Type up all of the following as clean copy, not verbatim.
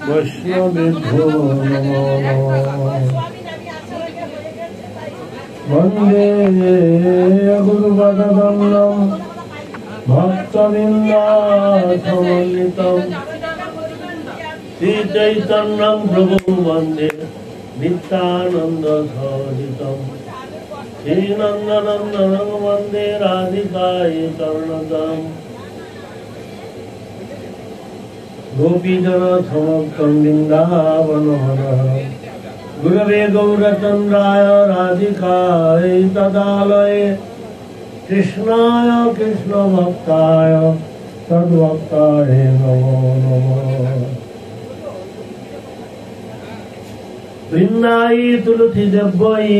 বৈষ্ণবেভ্যো নমো বন্দে গুরুপদকমলম ভক্তবৃন্দাসমন্বিতম শ্রীচৈতন্যং প্রভুং বন্দে নিত্যানন্দ সহিতম শ্রীনন্দনন্দনং বন্দে রাধিকায় চরণতম গোপীজন সমস্तं বৃন্দাবনমনঃ গুরবে গৌরচন্দ্রায় রাধিকায় তদালয়ে কৃষ্ণায় কৃষ্ণভক্তায় তদ্ভক্তায় নমো নমঃ বৃন্দাই তুলসী দেব্যই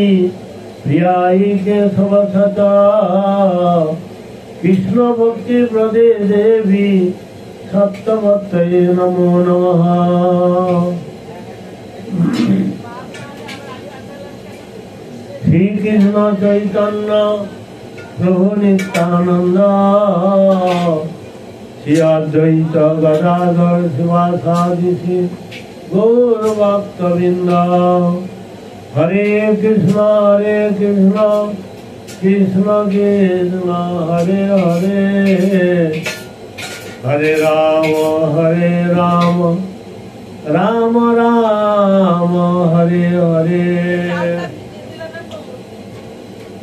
প্রিয়াই কেশবসতা কৃষ্ণ ভক্তি প্রদে দেবী সত্যবত্যয়ে নমো নমঃ শ্রীকৃষ্ণ চৈতন্য প্রভু নিত্যানন্দ শ্রী অদ্বৈত গদাধর শিবাসাদি শ্রী গৌর ভক্তবৃন্দ হরে কৃষ্ণ কৃষ্ণ কৃষ্ণ হরে হরে হরে রাম রাম রাম হরে হরে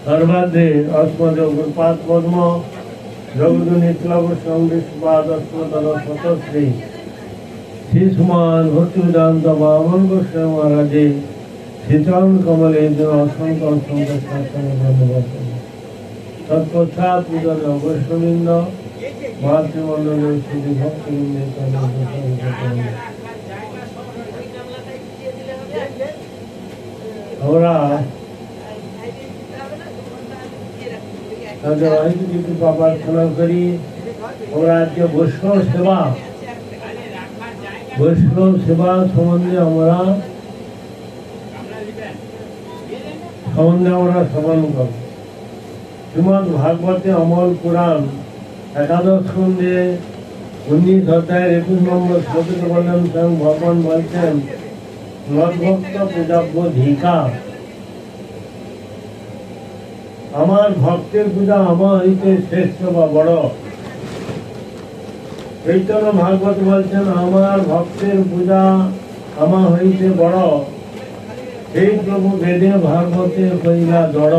সর্বাদ্রে অস্মদ্গুরুপাদ পদ্ম জগদ্গুরুনিত্যবসংবিষ্পাদ অস্মদর শতশ্রী শ্রী সুমান ভক্তিবেদান্ত বামন গোস্বামী মহারাজে শ্রীচরণ কমলে অসংখ্য অসংখ্য শাসনে ধন্যবাদ। তৎপশ্চাৎ পূজন বৈষ্ণববৃন্দ মাতৃমণ্ডলের শ্রী ভক্তবৃন্দের আমরা তাদের কিছু প্রার্থনা করি। আমরা আজকে বৈষ্ণব সেবা সম্বন্ধে আমরা শ্রবণ করব। শ্রীমদ্ ভাগবতে অমল পুরাণ একাদশ স্কন্ধে 19 অধ্যায়ের 21 নম্বর শ্লোকে বললেন, স্বয়ং ভগবান বলছেন, মদ্ভক্ত পূজাভ্যধিকা, আমার ভক্তের পূজা আমার হইতে শ্রেষ্ঠ বা বড়। চৈতন্য ভাগবত বলছেন, আমার ভক্তের পূজা আমার হইতে বড়। সেই প্রভু বেদে ভাগবতে কইলা জড়,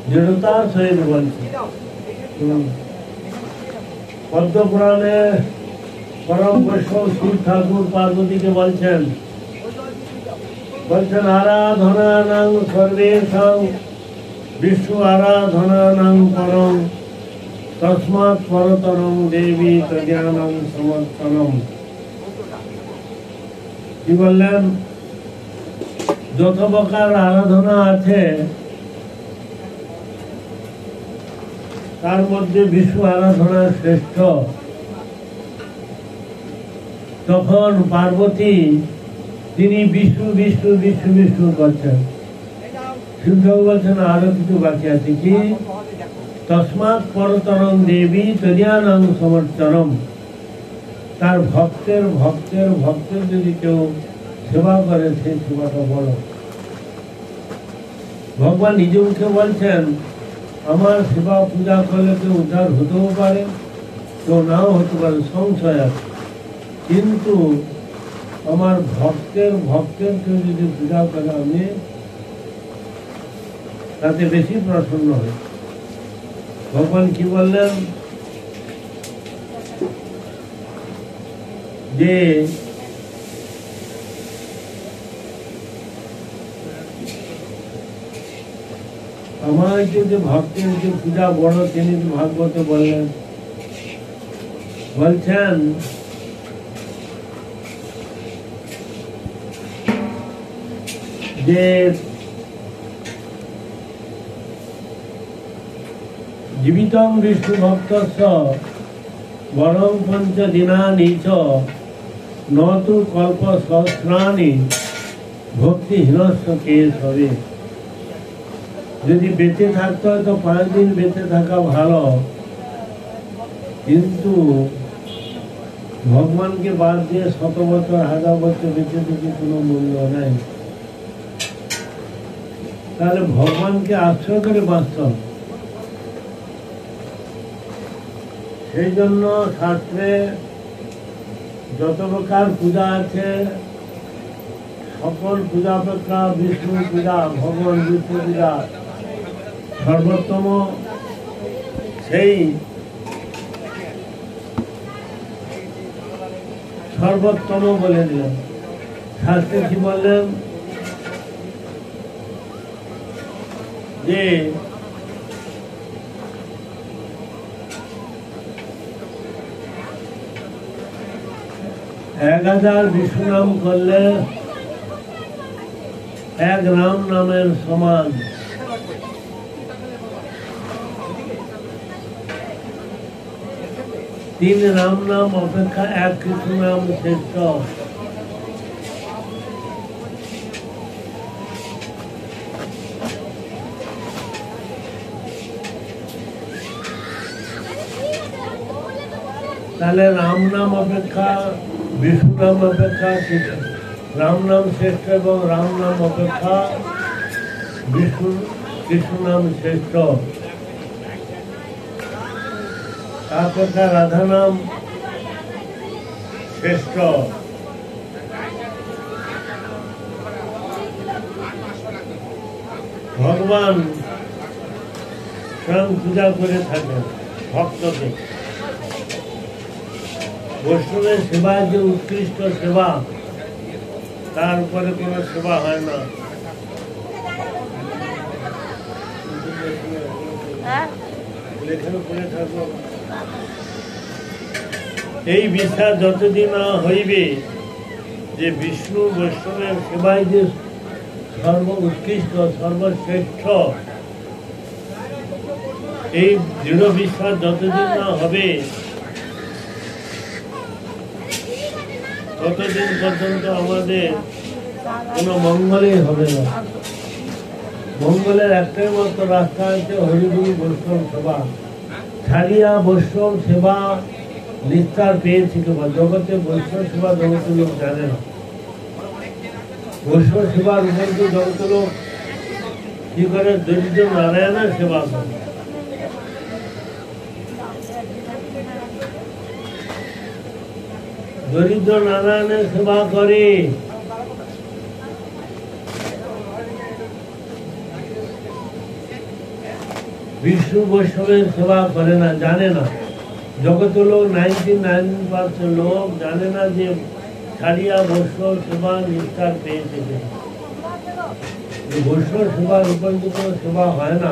দৃঢ়তার সহিত বলছে। পদ্ম পুরাণে পরম বৈষ্ণব শিব ঠাকুর পার্বতীকে বলছেন আরাধনানাং সর্বেষাং বিষ্ণু আরাধনানাং পরম তস্মাৎ পরতরং দেবী তজ্ঞানং সমর্থনম। কি বললেন? যত প্রকার আরাধনা আছে তার মধ্যে বিষ্ণু আরাধনা শ্রেষ্ঠ। তখন পার্বতী তিনি বিষ্ণু বিষ্ণু বিষ্ণু বিষ্ণু করছেন। শিবঠাকুর বলছেন আরো কিছু বাকি আছে, কি? তস্মাৎ পরতরং দেবী তজ্ঞানং সমর্থনম। তার ভক্তের যদি কেউ সেবা করে, সেই সেবাটা বড়। ভগবান নিজে মুখে বলছেন, আমার সেবা পূজা করলে কেউ উদ্ধার হতেও পারে, কেউ নাও হতে পারে, সংশয় আছে। কিন্তু আমার ভক্তের কেউ যদি পূজা করে, আমি তাতে বেশি প্রসন্ন হই। ভগবান কি বললেন? যে আমার যে ভক্তের যে পূজা বড়, তিনি ভাগবতে বলছেন যে জীবিতং বিষ্ণু ভক্তস্য বরং পঞ্চ দিনানি চ নতু কল্প সহস্রাণি ভক্তিহীনস্য কেশবে। যদি বেঁচে থাকতে হয় তো 5 দিন বেঁচে থাকা ভালো, কিন্তু ভগবানকে বাদ দিয়ে 100 বছর 1000 বছর বেঁচে থেকে কোনো মূল্য নাই। তাহলে ভগবানকে আশ্রয় করে বাঁচতে হবে। সেই জন্য শাস্ত্রে যত প্রকার পূজা আছে, সকল পূজা অপেক্ষা বিষ্ণু পূজা, ভগবান বিষ্ণু পূজা সর্বোত্তম। সেই সর্বোত্তম বলে দিলেন। শাস্ত্রে কি বললেন যে 1000 বিষ্ণু নাম করলে 1 রাম নামের সমান। তিন রাম নাম অপেক্ষা 1 কৃষ্ণ নাম শ্রেষ্ঠ। তাহলে রাম নাম অপেক্ষা বিষ্ণু নাম অপেক্ষা রাম নাম শ্রেষ্ঠ এবং রাম নাম অপেক্ষা বিষ্ণু কৃষ্ণ নাম শ্রেষ্ঠ। অপেক্ষা রাধা নাম শ্রেষ্ঠ। ভগবান স্বয়ং পূজা করে থাকেন ভক্তকে। বৈষ্ণবের সেবা যে উৎকৃষ্ট সেবা, তারপরে কোনো সেবা হয় না। এই বিশ্বাস যতদিন না হইবে যে বিষ্ণু বৈষ্ণবের সেবায় যে সর্ব উৎকৃষ্ট সর্বশ্রেষ্ঠ, এই দৃঢ় বিশ্বাস যতদিন না হবে ততদিন পর্যন্ত আমাদের কোনো মঙ্গলই হবে না। মঙ্গলের একটাই মাত্র রাস্তা আছে, হরিগুরু বৈষ্ণব সেবা। ছাড়িয়া বৈষ্ণব সেবা নিস্তার পেয়েছি কেবল। জগতে বৈষ্ণব সেবা জগতের লোক জানে না। বৈষ্ণব সেবার উপর জগতের লোক কি করে দরিদ্র নারায়ণের সেবা করে। দরিদ্র নারায়ণের সেবা করে। বিষ্ণু বৈষ্ণবের সেবা করে না, জানে না। জগতের লোক 99% লোক জানে না যে ছাড়িয়া বৈষ্ণব সেবা নিস্তার পেয়েছে। বৈষ্ণব সেবার উপর কোনো সেবা হয় না,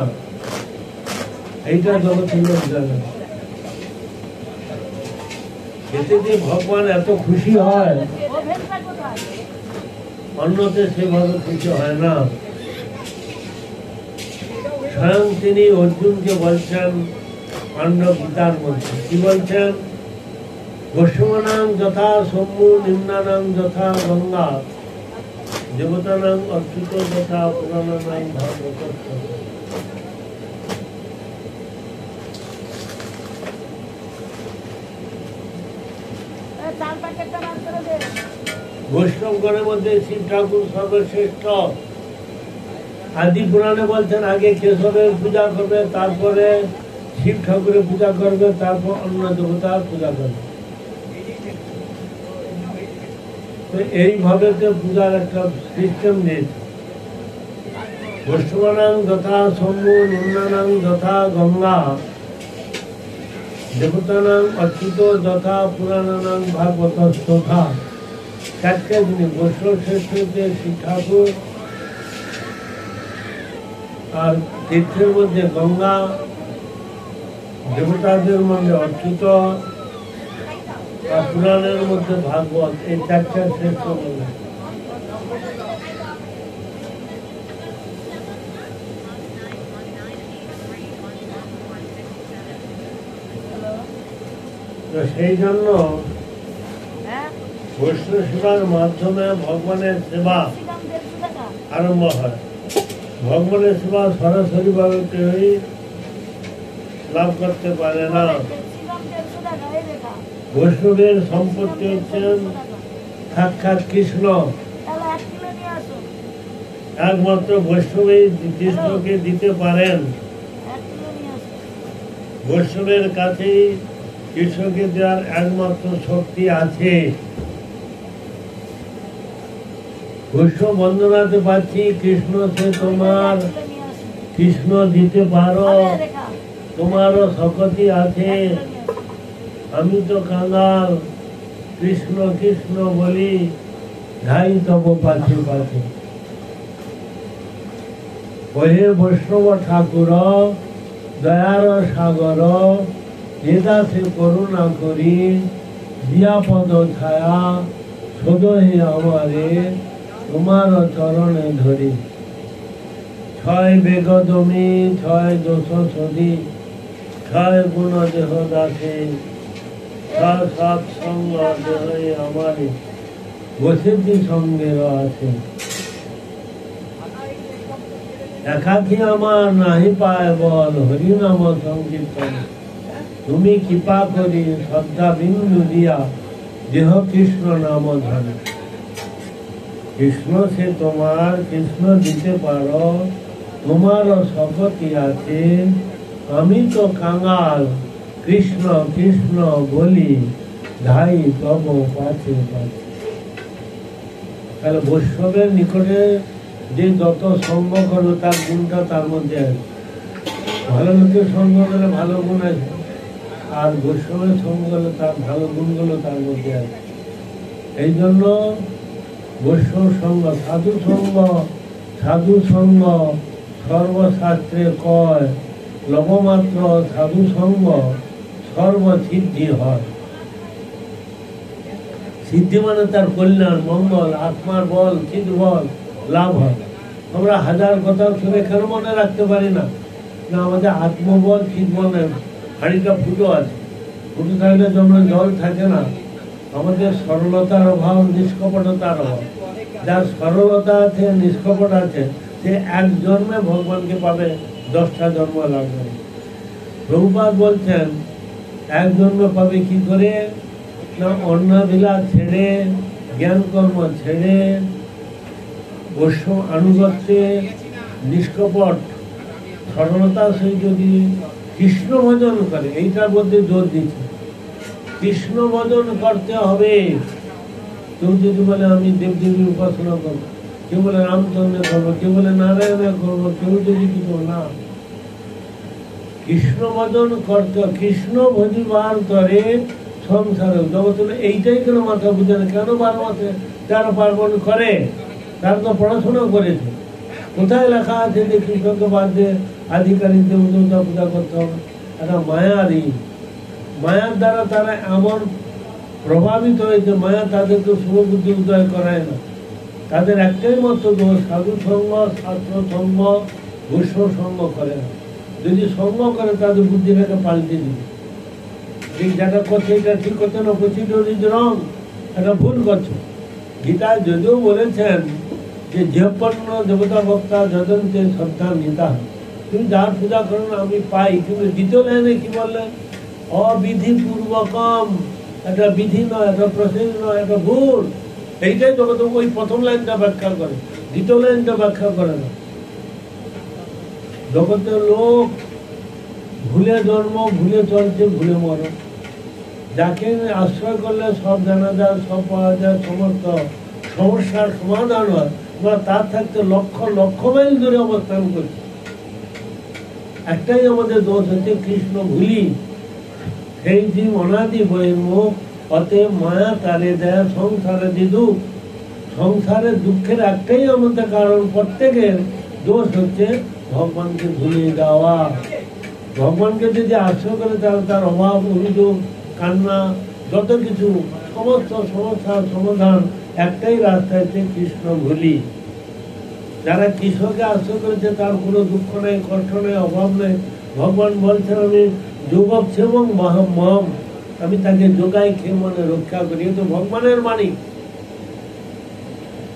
এইটা জগতের লোক জানে। এতে যে ভগবান এত খুশি হয়, অন্যতে সেভাবে খুশি হয় না। স্বয়ং তিনি অর্জুনকে বলছেন পাণ্ডব গীতার মধ্যে, কি বলছেন? বৈষ্ণবানাং যথা শম্ভু, নিম্নানাং যথা গঙ্গা, দেবতানাং অচ্যুত যথা পুরাণানাং ভাগবত। বৈষ্ণবগণের মধ্যে শিব ঠাকুর সর্বশ্রেষ্ঠ। আদি পুরাণে বলছেন আগে কেশবের পূজা করবে, তারপরে শিব ঠাকুরের পূজা করবে, তারপর অন্য দেবতার পূজা করবে। তো এইভাবে তো পূজার একটা সিস্টেম দিয়েছে। বৈষ্ণবানাং যথা শম্ভু, নিম্নানাং যথা গঙ্গা, দেবতানাং অচ্যুত যথা পুরাণানাং ভাগবত তথা। চারটে জিনিস, বৈষ্ণব শ্রেষ্ঠ শিব ঠাকুর, আর তীর্থের মধ্যে গঙ্গা, দেবতাদের মধ্যে অচ্যুত, আর পুরাণের মধ্যে ভাগবত। এই চারটা শ্রেষ্ঠ বলে। তো সেই জন্য বৈষ্ণব সেবার মাধ্যমে ভগবানের সেবা আরম্ভ হয়। ভগবানের সেবা সরাসরি ভাবে কেউই লাভ করতে পারে না। বৈষ্ণবের সম্পত্তি হচ্ছেন সাক্ষাৎ কৃষ্ণ। একমাত্র বৈষ্ণবই কৃষ্ণকে দিতে পারেন। বৈষ্ণবের কাছেই কৃষ্ণকে দেওয়ার একমাত্র শক্তি আছে। বৈষ্ণব বন্দনাতে পাচ্ছি, কৃষ্ণ সে তোমার, কৃষ্ণ দিতে পারো, তোমারও শক্তি আছে। আমি তো কাঙাল, কৃষ্ণ কৃষ্ণ বলি, ধাই তব পাছে পাছে। ওহে বৈষ্ণব ঠাকুর, দয়ার সাগর, নিদাসে করুণা করি, দিয়া পদ ছায়া, সদহে আমারে, তোমার চরণে ধরি। ছয় বেগদমি, ছয় দোষ সদি, ছয় গুণ দেহ দাসে, ছয় সৎসঙ্গ দেহে আমারে, বসেছি সঙ্গের আছে। একাকি আমার নাহি পায় বল, হরি নাম সংকীর্তন। তুমি কৃপা করি শ্রদ্ধা বিন্দু দিয়া, দেহ কৃষ্ণ নাম ধন। কৃষ্ণ সে তোমার, কৃষ্ণ দিতে পারো, তোমারও শক্তি আছে। আমি তো কাঙাল, কৃষ্ণ কৃষ্ণ বলি, ধাই তব পাছে পাছে। তাহলে বৈষ্ণবের নিকটে যে যত সঙ্গ করবে তার গুণটা তার মধ্যে আছে। ভালো লোকের সঙ্গ করলে ভালো গুণ আছে, আর বৈষ্ণবের সঙ্গ করলে তার ভালো গুণগুলো তার মধ্যে আছে। এই জন্য বৈষ্ণব সঙ্গ, সাধু সঙ্গ, সাধু সঙ্গ সর্বশাস্ত্রে কয়, লবমাত্র সাধু সঙ্গ সর্বসিদ্ধি হয়। সিদ্ধি মানে তার কল্যাণ, মঙ্গল, আত্মার বল, চিৎ বল লাভ হয়। আমরা হাজার কথা শুনে কেন মনে রাখতে পারি না? না, আমাদের আত্মবল, চিৎ বলের হাঁড়িটা ফুটো আছে। ফুটো থাকলে যেমন জল থাকে না, আমাদের সরলতার অভাব, নিষ্কপটতার অভাব। যার সরলতা আছে, নিষ্কপট আছে, সে এক জন্মে ভগবানকে পাবে, 10টা জন্ম লাগবে। প্রভুপাদ বলছেন এক জন্মে পাবে কি করে? না, অন্নাবিলাস ছেড়ে, জ্ঞান কর্ম ছেড়ে, বৈষ্ণব আনুগত্যে নিষ্কপট সরলতা সে যদি কৃষ্ণ ভজন করে, এইটার মধ্যে জোর দিচ্ছে, কৃষ্ণ ভজন করতে হবে। কেউ যদি বলে আমি দেবদেবীর উপাসনা করবো, কেউ বলে রামচন্দ্র করবো, কেউ বলে নারায়ণের করবো, কেউ যদি কিছু না, কৃষ্ণ ভজন করতে। কৃষ্ণ ভজিবার করে সংসারে জগতে এইটাই কেন মাথা বুঝে না? কেন 12 মাসে 13 পার্বণ করে? তারা তো পড়াশোনা করেছে। কোথায় লেখা আছে যে কৃষ্ণকে বাদ দিয়ে আধিকারিক দেবতা পূজা করতে হবে? একটা মায়ারই, মায়ার দ্বারা তারা এমন প্রভাবিত হয়েছে, মায়া তাদেরকে শুভবুদ্ধি উদয় করায় না। তাদের একটাই মত দোষ, সাধু সঙ্গ, শাস্ত্র সঙ্গ, বৈষ্ণব সঙ্গ করে না। যদি সঙ্গ করে তাদের বুদ্ধিটাকে পাল্টে দিবে। ঠিক যেটা করছে এটা ঠিক করছে না, প্রসিডিওর রং, এটা ভুল করছে। গীতায় যদিও বলেছেন যে যেপন্ন দেবতা ভক্তা যদন্তে শ্রদ্ধা নিতা, তুমি যার পূজা করো না আমি পাই, কিন্তু দ্বিতীয় লাইনে কি বললেন? অবিধিপূর্বকম, একটা বিধি নয়, একটা প্রসেস নয়, একটা ভুল। এইটাই জগৎ ওই প্রথম লাইনটা ব্যাখ্যা করে, দ্বিতীয় লাইনটা ব্যাখ্যা করে না। জগতের লোক ভুলে জন্ম, ভুলে চলছে, ভুলে মরণ। যাকে আশ্রয় করলে সব জানা যায়, সব পাওয়া যায়, সমস্ত সমস্যার সমাধান হয়, আমরা তার থাকতে লক্ষ লক্ষ মাইল দূরে অবস্থান করছি। একটাই আমাদের দোষ হচ্ছে, কৃষ্ণ ভুলি। সেই জীব অনাদি বহির্মুখ, অতএব মায়া তারে দেয় সংসারে দিদুক। সংসারের দুঃখের একটাই আমাদের কারণ, প্রত্যেকের দোষ হচ্ছে ভগবানকে ভুলে যাওয়া। ভগবানকে যদি আশ্রয় করে তাহলে তার অভাব, অভিযোগ, কান্না, যত কিছু সমস্ত সমস্যার সমাধান একটাই রাস্তা হচ্ছে কৃষ্ণ ভুলি। যারা কৃষ্ণকে আশ্রয় করেছে তার কোনো দুঃখ নেই, কষ্ট নেই, অভাব নেই। ভগবান বলছেন আমি যুবক সেবং মহম, আমি তাকে যোগাই খেয়ে মনে রক্ষা করি। এ তো ভগবানের বাণী,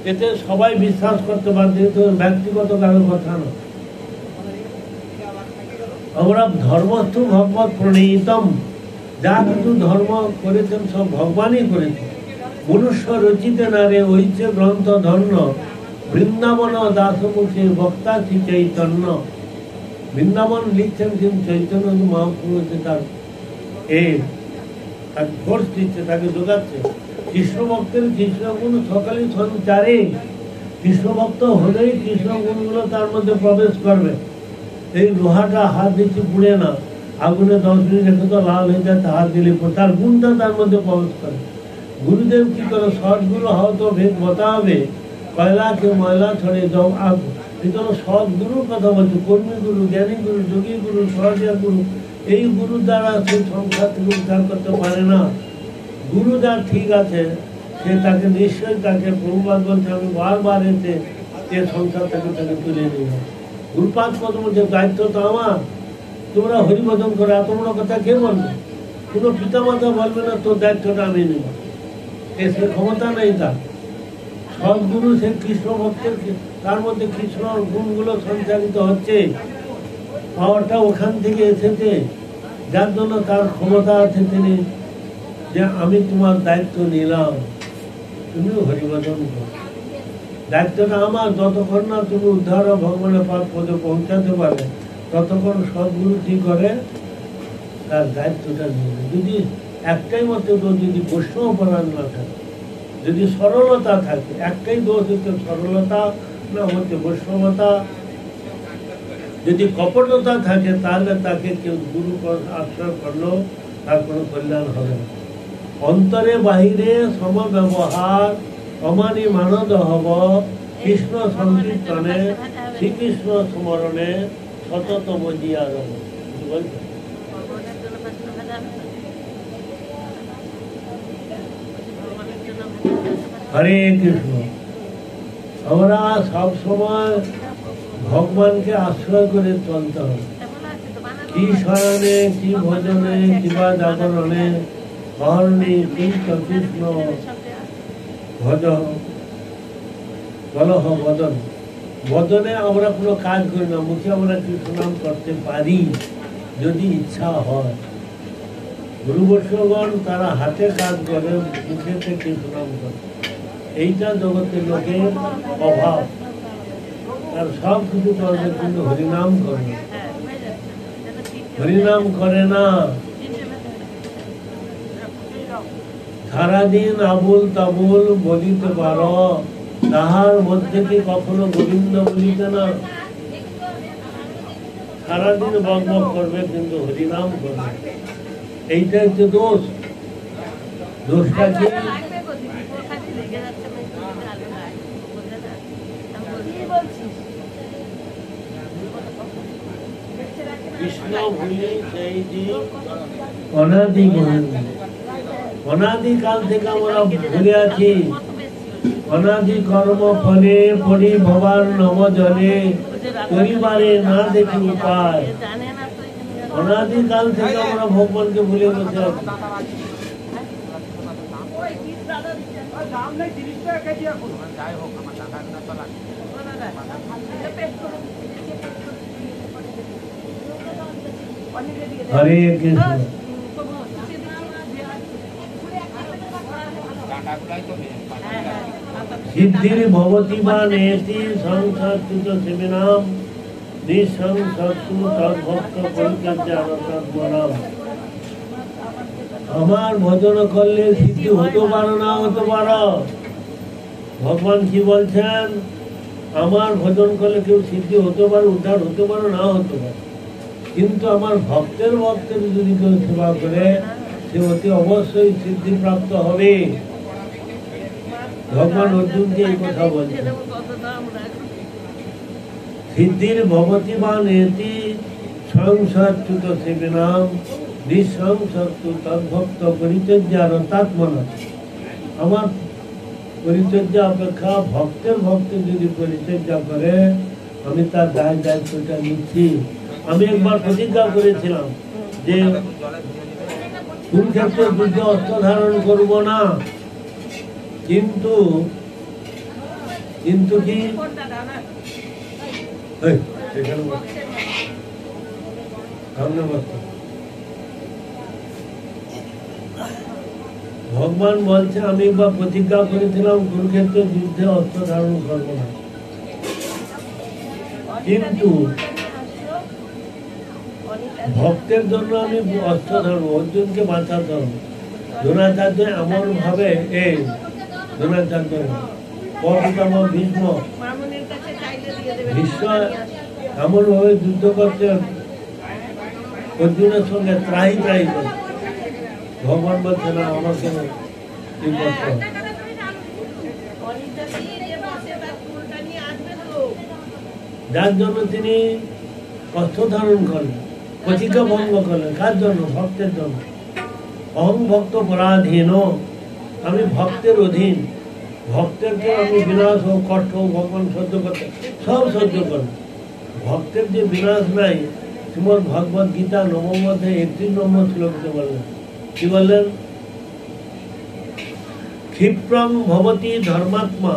এতে সবাই বিশ্বাস করতে পারছে, এ তো ব্যক্তিগত কারো কথা না। আমরা ধর্মস্থ ভগবত প্রণীতম, যা কিছু ধর্ম করেছেন সব ভগবানই করেছেন। মনুষ্য রচিতে নারে হইছে গ্রন্থ ধন্য, বৃন্দাবন দাসমুখে বক্তা শ্রী চৈতন্য। বৃন্দাবন লিখছেন কিন্তু চৈতন্য মহাপ্রভু হচ্ছে তার তাকে ফোর্স দিচ্ছে, তাকে যোগাচ্ছে। কৃষ্ণ ভক্তের কৃষ্ণ গুণ সকালে সঞ্চারে, কৃষ্ণ ভক্ত হলেই কৃষ্ণ গুণগুলো তার মধ্যে প্রবেশ করবে। এই লোহাটা হাত দিচ্ছি পুড়ে না, আগুনে 10 মিনিট রেখে তো লাল হয়ে যায়, হাত দিলে তার গুণটা তার মধ্যে প্রবেশ করে। গুরুদেব কি করে সৎগুরু হয়তো ভেদ বতাবে, কয়লাকে ময়লা ছড়ে জব আগ। ভিতরে সৎগুরুর কথা বলছে, কর্মী গুরু, জ্ঞানী গুরু, যোগী গুরু, সহজিয়া গুরু। এই গুরু দ্বারা সে সংসার থেকে উদ্ধার করতে পারে না। গুরু যার ঠিক আছে সে তাকে নিশ্চয়ই, তাকে প্রভুপাদ বলছে আমি বারবার এসে এ সংসার থেকে তাকে তুলে নিয়ে যায়। গুরুপাদ কত বলছে দায়িত্ব তো আমার, তোমরা হরিভজন করে এত বড় কথা কে বলবে? কোনো পিতামাতা বলবে না তোর দায়িত্বটা আমি নেব, সে ক্ষমতা নেই তার। সদ্গুরু সে কৃষ্ণ ভক্তের, তার মধ্যে কৃষ্ণ গুণগুলো সঞ্চালিত হচ্ছে, পাওয়ারটা ওখান থেকে এসেছে, যার জন্য তার ক্ষমতা আছে তিনি যে আমি তোমার দায়িত্ব নিলাম, তুমিও হরিভজন করো। দায়িত্বটা আমার, যতক্ষণ না তুমি উদ্ধার ভগবানের পাদ পদে পৌঁছাতে পারবে ততক্ষণ সদ্গুরু কি করে তার দায়িত্বটা নিয়ে। যদি একটাই মতো যদি বৈষ্ণবপরায়ণ না থাকে, যদি সরলতা থাকে, একটাই দোষ হচ্ছে সরলতা, না হচ্ছে বৈষ্ণবতা। যদি কপটতা থাকে তাহলে তাকে কেউ গুরু আশ্রয় করলেও তার কোনো কল্যাণ হবে না। অন্তরে বাহিরে সম ব্যবহার, অমানি মানদ হব, কৃষ্ণ সংকীর্তনে শ্রীকৃষ্ণ স্মরণে সতত মজিয়া রব। বলছে হরে কৃষ্ণ। আমরা সব সময় ভগবানকে আশ্রয় করে চলতে হবে। কি শয়নে, কি ভজনে, কিবা জাগরণে, অহর্ণি কৃষ্ণ কৃষ্ণ ভজ বলহ বদন। বদনে আমরা কোনো কাজ করি না, মুখে আমরা কৃষ্ণ নাম করতে পারি যদি ইচ্ছা হয়। গুরুবৈষ্ণবগণ তারা হাতে কাজ করে, মুখেতে কৃষ্ণ নাম করে। এইটা জগতের লোকের অভাব, তার সব কিছু করবে কিন্তু হরিনাম করে না, হরিনাম করে না। সারাদিন আবুল তাবুল বলিতে পারো, তাহার মধ্যে কি কখনো গোবিন্দ বলিতে না? সারাদিন বকবক করবে কিন্তু হরিনাম করবে, এইটা হচ্ছে দোষ। দোষটা কি? কৃষ্ণ ভুলি সেই দিন অনাদি, অনাদিকাল থেকে আমরা ভুলে আছি। অনাদি কর্ম ফলে পরি ভবার নব জলে, পরিবারে না দেখি উপায়। অনাদিকাল থেকে আমরা ভগবানকে ভুলে বসে আছি। হরে কৃষ্ণ। সিদ্ধির ভবতি বা নেতি সংসারকৃত সেবিনাম, নিঃসংসর্তু তদ্ভক্ত পরিচর্যাত্মনাম। আমার ভজন করলে সিদ্ধি হতে পারো না হতে পারো। ভগবান কি বলছেন? আমার ভজন করলে কেউ সিদ্ধি হতে পারে, উদ্ধার হতে পারো, না হতে পারে, কিন্তু আমার ভক্তের যদি কেউ সেবা করে সে অতি অবশ্যই সিদ্ধি প্রাপ্ত হবে। ভগবান অর্জুনকে এই কথা বলছে। সিদ্ধির ভবতি বা নেতি সংসারচ্যুত সেবিনাম, নিঃসংসর্তু তদ্ভক্ত পরিচর্যাত্মনা। আমার পরিচর্যা অপেক্ষা ভক্তের যদি পরিচর্যা করে আমি তার দায়িত্বটা নিচ্ছি। আমি একবার প্রতিজ্ঞা করেছিলাম যে কুরুক্ষেত্রের যুদ্ধে অস্ত্র ধারণ করব না, কিন্তু কি ভগবান বলছে আমি বা প্রতিজ্ঞা করেছিলাম কুরুক্ষেত্রের যুদ্ধে অস্ত্র ধারণ করবো না, কিন্তু ভক্তের জন্য আমি অস্ত্র ধারণ, অর্জুনকে বাঁচাতে হবে। দ্রোণাচার্য এমন ভাবে এই দ্রোণাচার্য পিতামহ ভীষ্ম এমন ভাবে যুদ্ধ করতে অর্জুনের সঙ্গে ত্রাহি ত্রাহি করে। ভগবান বলছে না আমাকে কি করতে হবে। যার জন্য তিনি অস্ত্র ধারণ করলেন, প্রতিজ্ঞা ভঙ্গ করলেন। কার জন্য? ভক্তের জন্য। অহং ভক্ত পরাধীন, আমি ভক্তের অধীন, ভক্তেরকে আমি বিনাশ হোক কষ্ট হোক ভগবান সহ্য করতে সব সহ্য করবে। ভক্তের যে বিনাশ নাই, শ্রীমদ ভগবত গীতা নবম অধ্যায় 31 নম্বর শ্লোকে বললেন, কি বললেন? ক্ষিপ্রং ভবতি ধর্মাত্মা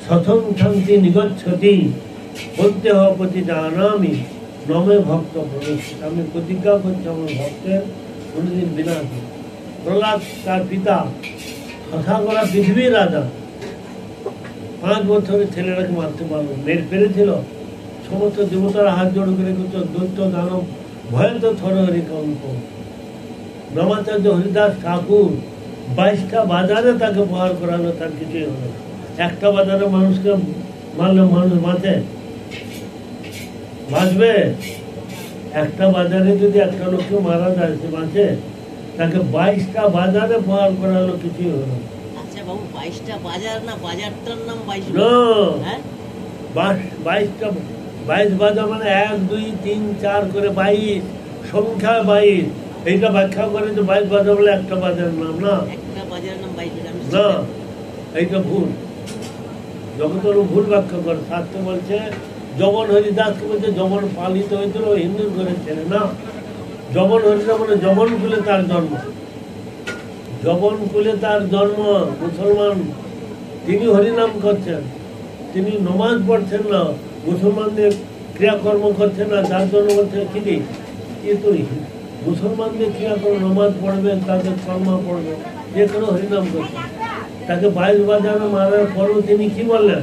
শতং শান্তি নিগচ্ছতি প্রত্যহ প্রতি জানামি নমে ভক্ত প্রবেশ। আমি প্রতিজ্ঞা করছি আমার ভক্তের কোনোদিন বিনাশ নেই। প্রহ্লাদ তার পিতা কথা করা পৃথিবীর রাজা 5 বছরের ছেলেরাকে মারতে পারলো, মেরে পেরেছিল। সমস্ত দেবতারা হাত জোড় করে দৈত্য দানব ভয়ত থরহরি কম্প। ব্রহ্মাচার্য হরিদাস ঠাকুর 22টা বাজারে তাকে প্রহার করালো, তার কিছুই হলো। একটা বাজারে মানুষকে মারলে মানুষ বাঁচে? বাঁচবে? একটা বাজারে যদি একটা লোককে মারা যায় সে বাঁচে? তাকে 22টা বাজারে প্রহার করালো, কিছুই হলো। আচ্ছা বাবু, 22টা বাজার না বাজারটার নাম 22? 22 বাজার মানে 1 2 3 4 করে 22 সংখ্যা 22। এইটা ব্যাখ্যা করে যে 22 বাজার বলে একটা বাজারের নাম না, একটা বাজারের নাম 22 না, এইটা ভুল। জগতের ভুল ব্যাখ্যা করে। শাস্ত্র বলছে যমন হরিদাসকে বলছে যমন পালিত হয়েছিল হিন্দুর ঘরে ছেলে না। যমন হরিদাস মানে যমন কুলে তার জন্ম, যমন কুলে তার জন্ম, মুসলমান। তিনি হরিনাম করছেন, তিনি নমাজ পড়ছেন না, মুসলমানদের ক্রিয়াকর্ম করছেন না। যার জন্য বলছে কি তো মুসলমানদের ক্রিয়াকর্ম নমাজ পড়বে, তাদের কর্মা পড়বে, যে কোনো হরিনাম করছে। তাকে 22 বাজারে মারার পরও তিনি কি বললেন?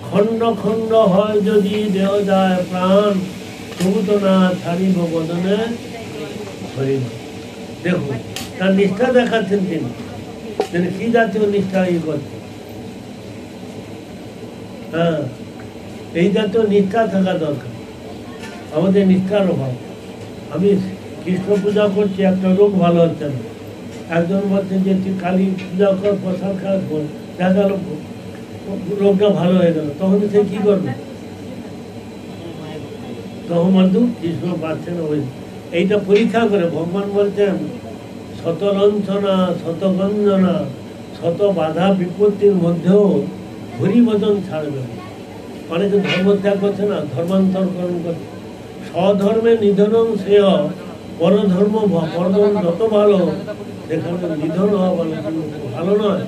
খণ্ড খণ্ড হয় যদি দেহ যায় প্রাণ, তবু তো না ছাড়িব বদনে হরিনাম। দেখুন তার নিষ্ঠা দেখাচ্ছেন তিনি কি জাতীয় নিষ্ঠা করছেন। হ্যাঁ, এই জাতীয় নিষ্ঠা থাকা দরকার। আমাদের নিষ্ঠার অভাব। আমি কৃষ্ণ পূজা করছি, একটা রোগ ভালো হচ্ছে না। একজন বলছেন যে তুই কালী পূজা কর, প্রসাদ খাওয়ার পর দেখা গেল রোগটা ভালো হয়ে গেল, তখন সে কি করবে? তখন বন্ধু কৃষ্ণ পাচ্ছে না। ওই এইটা পরীক্ষা করে ভগবান বলছেন শত লঞ্চনা শত গঞ্জনা শত বাধা বিপত্তির মধ্যেও হরিভজন ছাড়বে। অনেকে ধর্ম ত্যাগ করছে না, ধর্মান্তরকরণ করছে। স্বধর্মে নিধনং শ্রেয়, পরধর্ম পরধর্ম যত ভালো, সেখানে নিধন হওয়া ভালো নয়।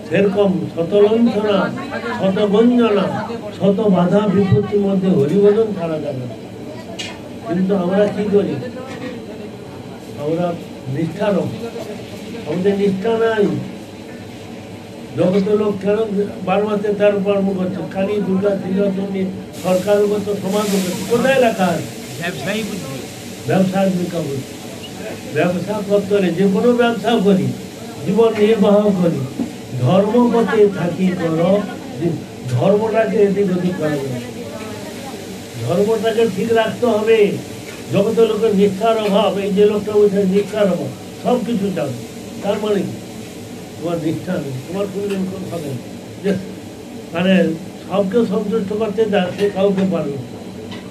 সেরকম শত লঞ্চনা শত গঞ্জনা শত বাধা বিপত্তির মধ্যে হরিভজন ছাড়া যাবে। কিন্তু আমরা কি করি? আমরা নিষ্ঠার, আমাদের নিষ্ঠা নাই। জগতের লোক কেন 12 মাসে 13 কর্ম করছে? কালী দুর্গা ত্রিজনী সরকারগত সমাজ করছে। কোথায় লেখা আছে? ব্যবসায়ী বুদ্ধি, ব্যবসার বুদ্ধি। ব্যবসা করতে হলে যে কোনো ব্যবসা করি, জীবন নির্বাহ করি, ধর্মপথে থাকি করো, ধর্মটাকে এদিক ওদিক করা যাবে। ধর্মটাকে ঠিক রাখতে হবে। জগতের লোকের নিষ্ঠার অভাব, এই যে লোকটা বলছে নিষ্ঠার অভাব, সব কিছু যাবে। তার মানে কি? তোমার নিষ্ঠা নেই, তোমার কোনদিন কোন হবে যে মানে সবকে সন্তুষ্ট করতে যা সে কাউকে পারবে।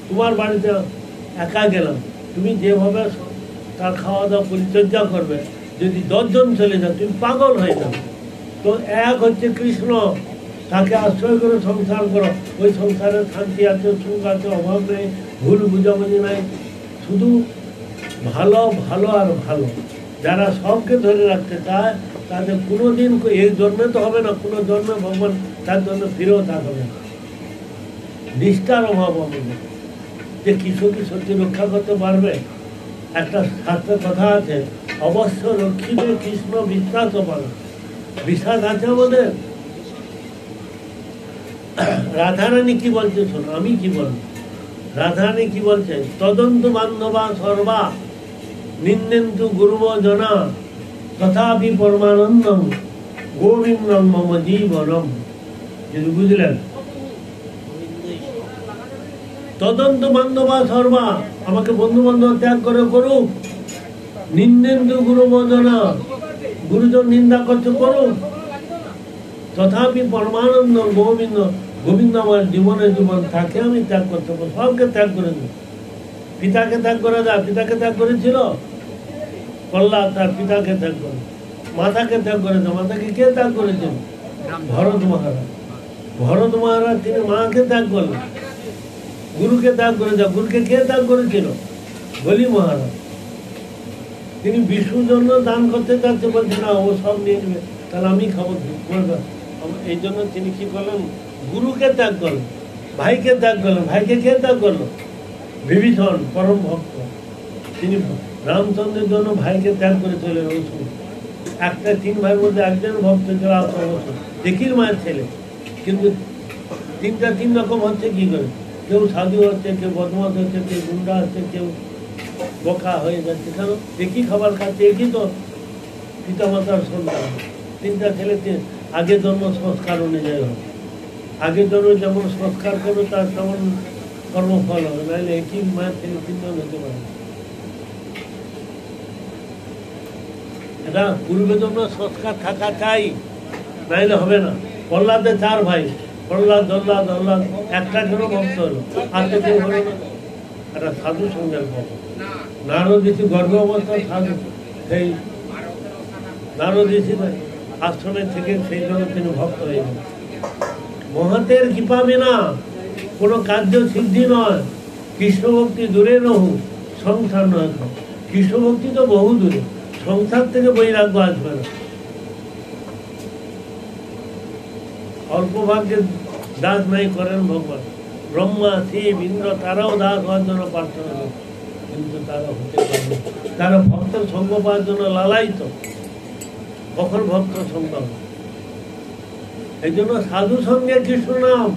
তোমার বাড়িতে একা গেলাম, তুমি যেভাবে তার খাওয়া দাওয়া পরিচর্যা করবে, যদি 10 জন চলে যাও তুমি পাগল হয়ে যাবে। তো এক হচ্ছে কৃষ্ণ, তাকে আশ্রয় করে সংসার করো। ওই সংসারের শান্তি আছে, সুখ আছে, অভাব নেই, ভুল বুঝাবুঝি নাই। শুধু ভালো ভালো আর ভালো। যারা সবকে ধরে রাখতে চায় তাদের কোনোদিন এই জন্মে তো হবে না, কোনো জন্মে ভগবান তার জন্য ফিরেও থাকবে না। নিষ্ঠার অভাব আমাদের, যে কিশোরকে সত্যি রক্ষা করতে পারবে। একটা শাস্ত্রের কথা আছে, অবশ্য রক্ষিবে কৃষ্ণ বিশ্বাস পাল। বিশ্বাস আছে আমাদের। রাধারানী কি বলছে শোনো, আমি কি বলবো। রাধারানী কি বলছে, তদন্ত বান্ধবা সর্বা নিন্দেন্দু গুরুব জনা তথাপি পরমানন্দম গোবিন্দম মম জীবনম। যদি বুঝলেন, তদন্ত বান্ধবা সর্বা, আমাকে বন্ধু বান্ধব ত্যাগ করে করুক। নিন্দেন্দু গুরুব জনা, গুরুজন নিন্দা করছে করুক। তথাপি পরমানন্দ গোবিন্দ, গোবিন্দ আমার জীবনে জীবন থাকে, আমি ত্যাগ করতে পারবো। সবকে ত্যাগ করে দেব। পিতাকে ত্যাগ করে দেয়, পিতাকে ত্যাগ করেছিল প্রহ্লাদ, তার পিতাকে ত্যাগ করে। মাতাকে ত্যাগ করে দেয়, মাতাকে কে ত্যাগ করেছিল? ভরত মহারাজ। ভরত মহারাজ তিনি মাকে ত্যাগ করলেন। গুরুকে ত্যাগ করে দেয়, গুরুকে কে ত্যাগ করেছিল? বলি মহারাজ। তিনি বিষ্ণুর জন্য দান করতে চাচ্ছে, বলছে না ও সব নিয়ে নেবে, তাহলে আমি খাবো। এই জন্য তিনি কি করলেন? গুরুকে ত্যাগ করলেন, ভাইকে ত্যাগ করলেন। ভাইকে কে ত্যাগ করলো? বিভীষণ, পরম ভক্ত। তিনি রামচন্দ্রের জন্য ভাইকে ত্যাগ করে চলেন। অসুর একটা, 3 ভাইয়ের মধ্যে একজন ভক্ত ছিল অসুর, দেখির মায়ের ছেলে। কিন্তু 3টা 3 রকম হচ্ছে কি করে? কেউ সাধু হচ্ছে, কেউ বদমাশ হচ্ছে, কেউ গুন্ডা হচ্ছে, কেউ বোকা হয়ে যাচ্ছে। কেন? একই খাবার খাচ্ছে, একই তো পিতা মাতার সন্তান। 3টা ছেলেতে আগের জন্ম সংস্কার অনুযায়ী হবে। আগের জন্য যেমন সংস্কার করবে তার তেমন কর্মফল হবে, নাহলে একই মায়ের ছেলে 3 জন হতে পারে। এটা পূর্বে জন্য সংস্কার থাকা চাই, নাহলে হবে না। প্রহ্লাদের 4 ভাই, প্রহ্লাদ, দহ্লাদ, দহ্লাদ, একটা কেন ভক্ত হলো? আর তো কেউ হলো না। একটা সাধু সঙ্গের ভক্ত। নারদ ঋষি গর্ভ অবস্থায় সাধু, সেই নারদ ঋষি আশ্রমে থেকে সেই জন্য তিনি ভক্ত হয়ে গেলেন। মহাতের কৃপা বিনা কোনো কার্য সিদ্ধি নয়। কৃষ্ণ ভক্তি দূরে নহু, সংসার নয়। কৃষ্ণ ভক্তি তো বহু দূরে, সংসার থেকে বৈরাগ্য আসবে না। অল্প ভাগ্যের দাস নাই করেন ভগবান। ব্রহ্মা, শিব, ইন্দ্র তারাও দাস হওয়ার জন্য প্রার্থনা করে, কিন্তু তারা হতে পারবে। তারা ভক্তের সঙ্গ পাওয়ার জন্য লালায়িত। কখন ভক্ত সঙ্গ? এই জন্য সাধু সঙ্গে কৃষ্ণ নাম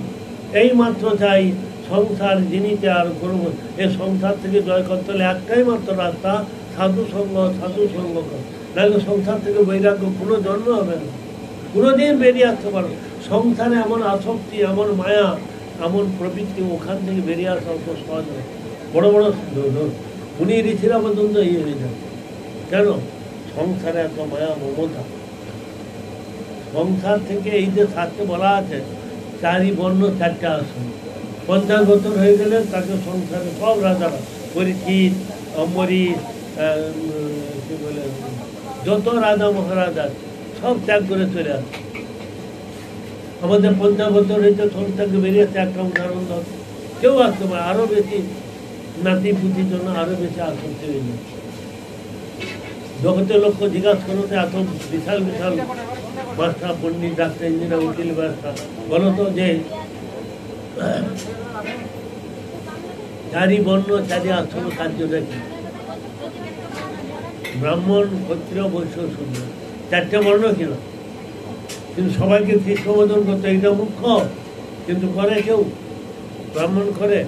এই মাত্র চাই। সংসার যিনিতে আর করব, এই সংসার থেকে জয় করতে হলে একটাই মাত্র রাস্তা, সাধু সঙ্গ। সাধু সঙ্গ কর, নাহলে সংসার থেকে বৈরাগ্য কোনো জন্ম হবে না, কোনোদিন বেরিয়ে আসতে পারবে। সংসারে এমন আসক্তি, এমন মায়া, এমন প্রবৃত্তি, ওখান থেকে বেরিয়ে আসা অত সহজ নয়। বড় বড় মুনি ঋষিরা পর্যন্ত ইয়ে হয়ে যায়। কেন? সংসারে এত মায়া, মমতা। সংসার থেকে এই যে শাস্ত্রে বলা আছে 4ই বর্ণ 4টা আসন। 50 বছর হয়ে গেলে তাকে সংসারে সব রাজারা, পরীক্ষিত, অম্বরীশ, কি বলে, যত রাজা মহারাজা সব ত্যাগ করে চলে আসে। আমাদের 50 বছর হয়েছে সংসারকে বেরিয়েছে। একটা উদাহরণ দাও, কেউ আসতে পারে। আরো বেশি নাতি পুতির জন্য আরো বেশি আসক্তি হয়ে যায়। জগতের লোককে জিজ্ঞাসা করতে এত বিশাল বিশাল মাস্টার, পণ্ডিত, ডাক্তার, ইঞ্জিনিয়ার, উকিল, ব্যবসা, বলো তো যে 4ই বর্ণ 4ই আশ্রম কার্যটা কি? ব্রাহ্মণ, ক্ষত্রিয়, বৈশ্য, শূদ্র, 4টে বর্ণ কিনা? কিন্তু সবাইকে কৃষ্ণ বোধন করতে, এটা মুখ্য। কিন্তু করে কেউ? ব্রাহ্মণ করে।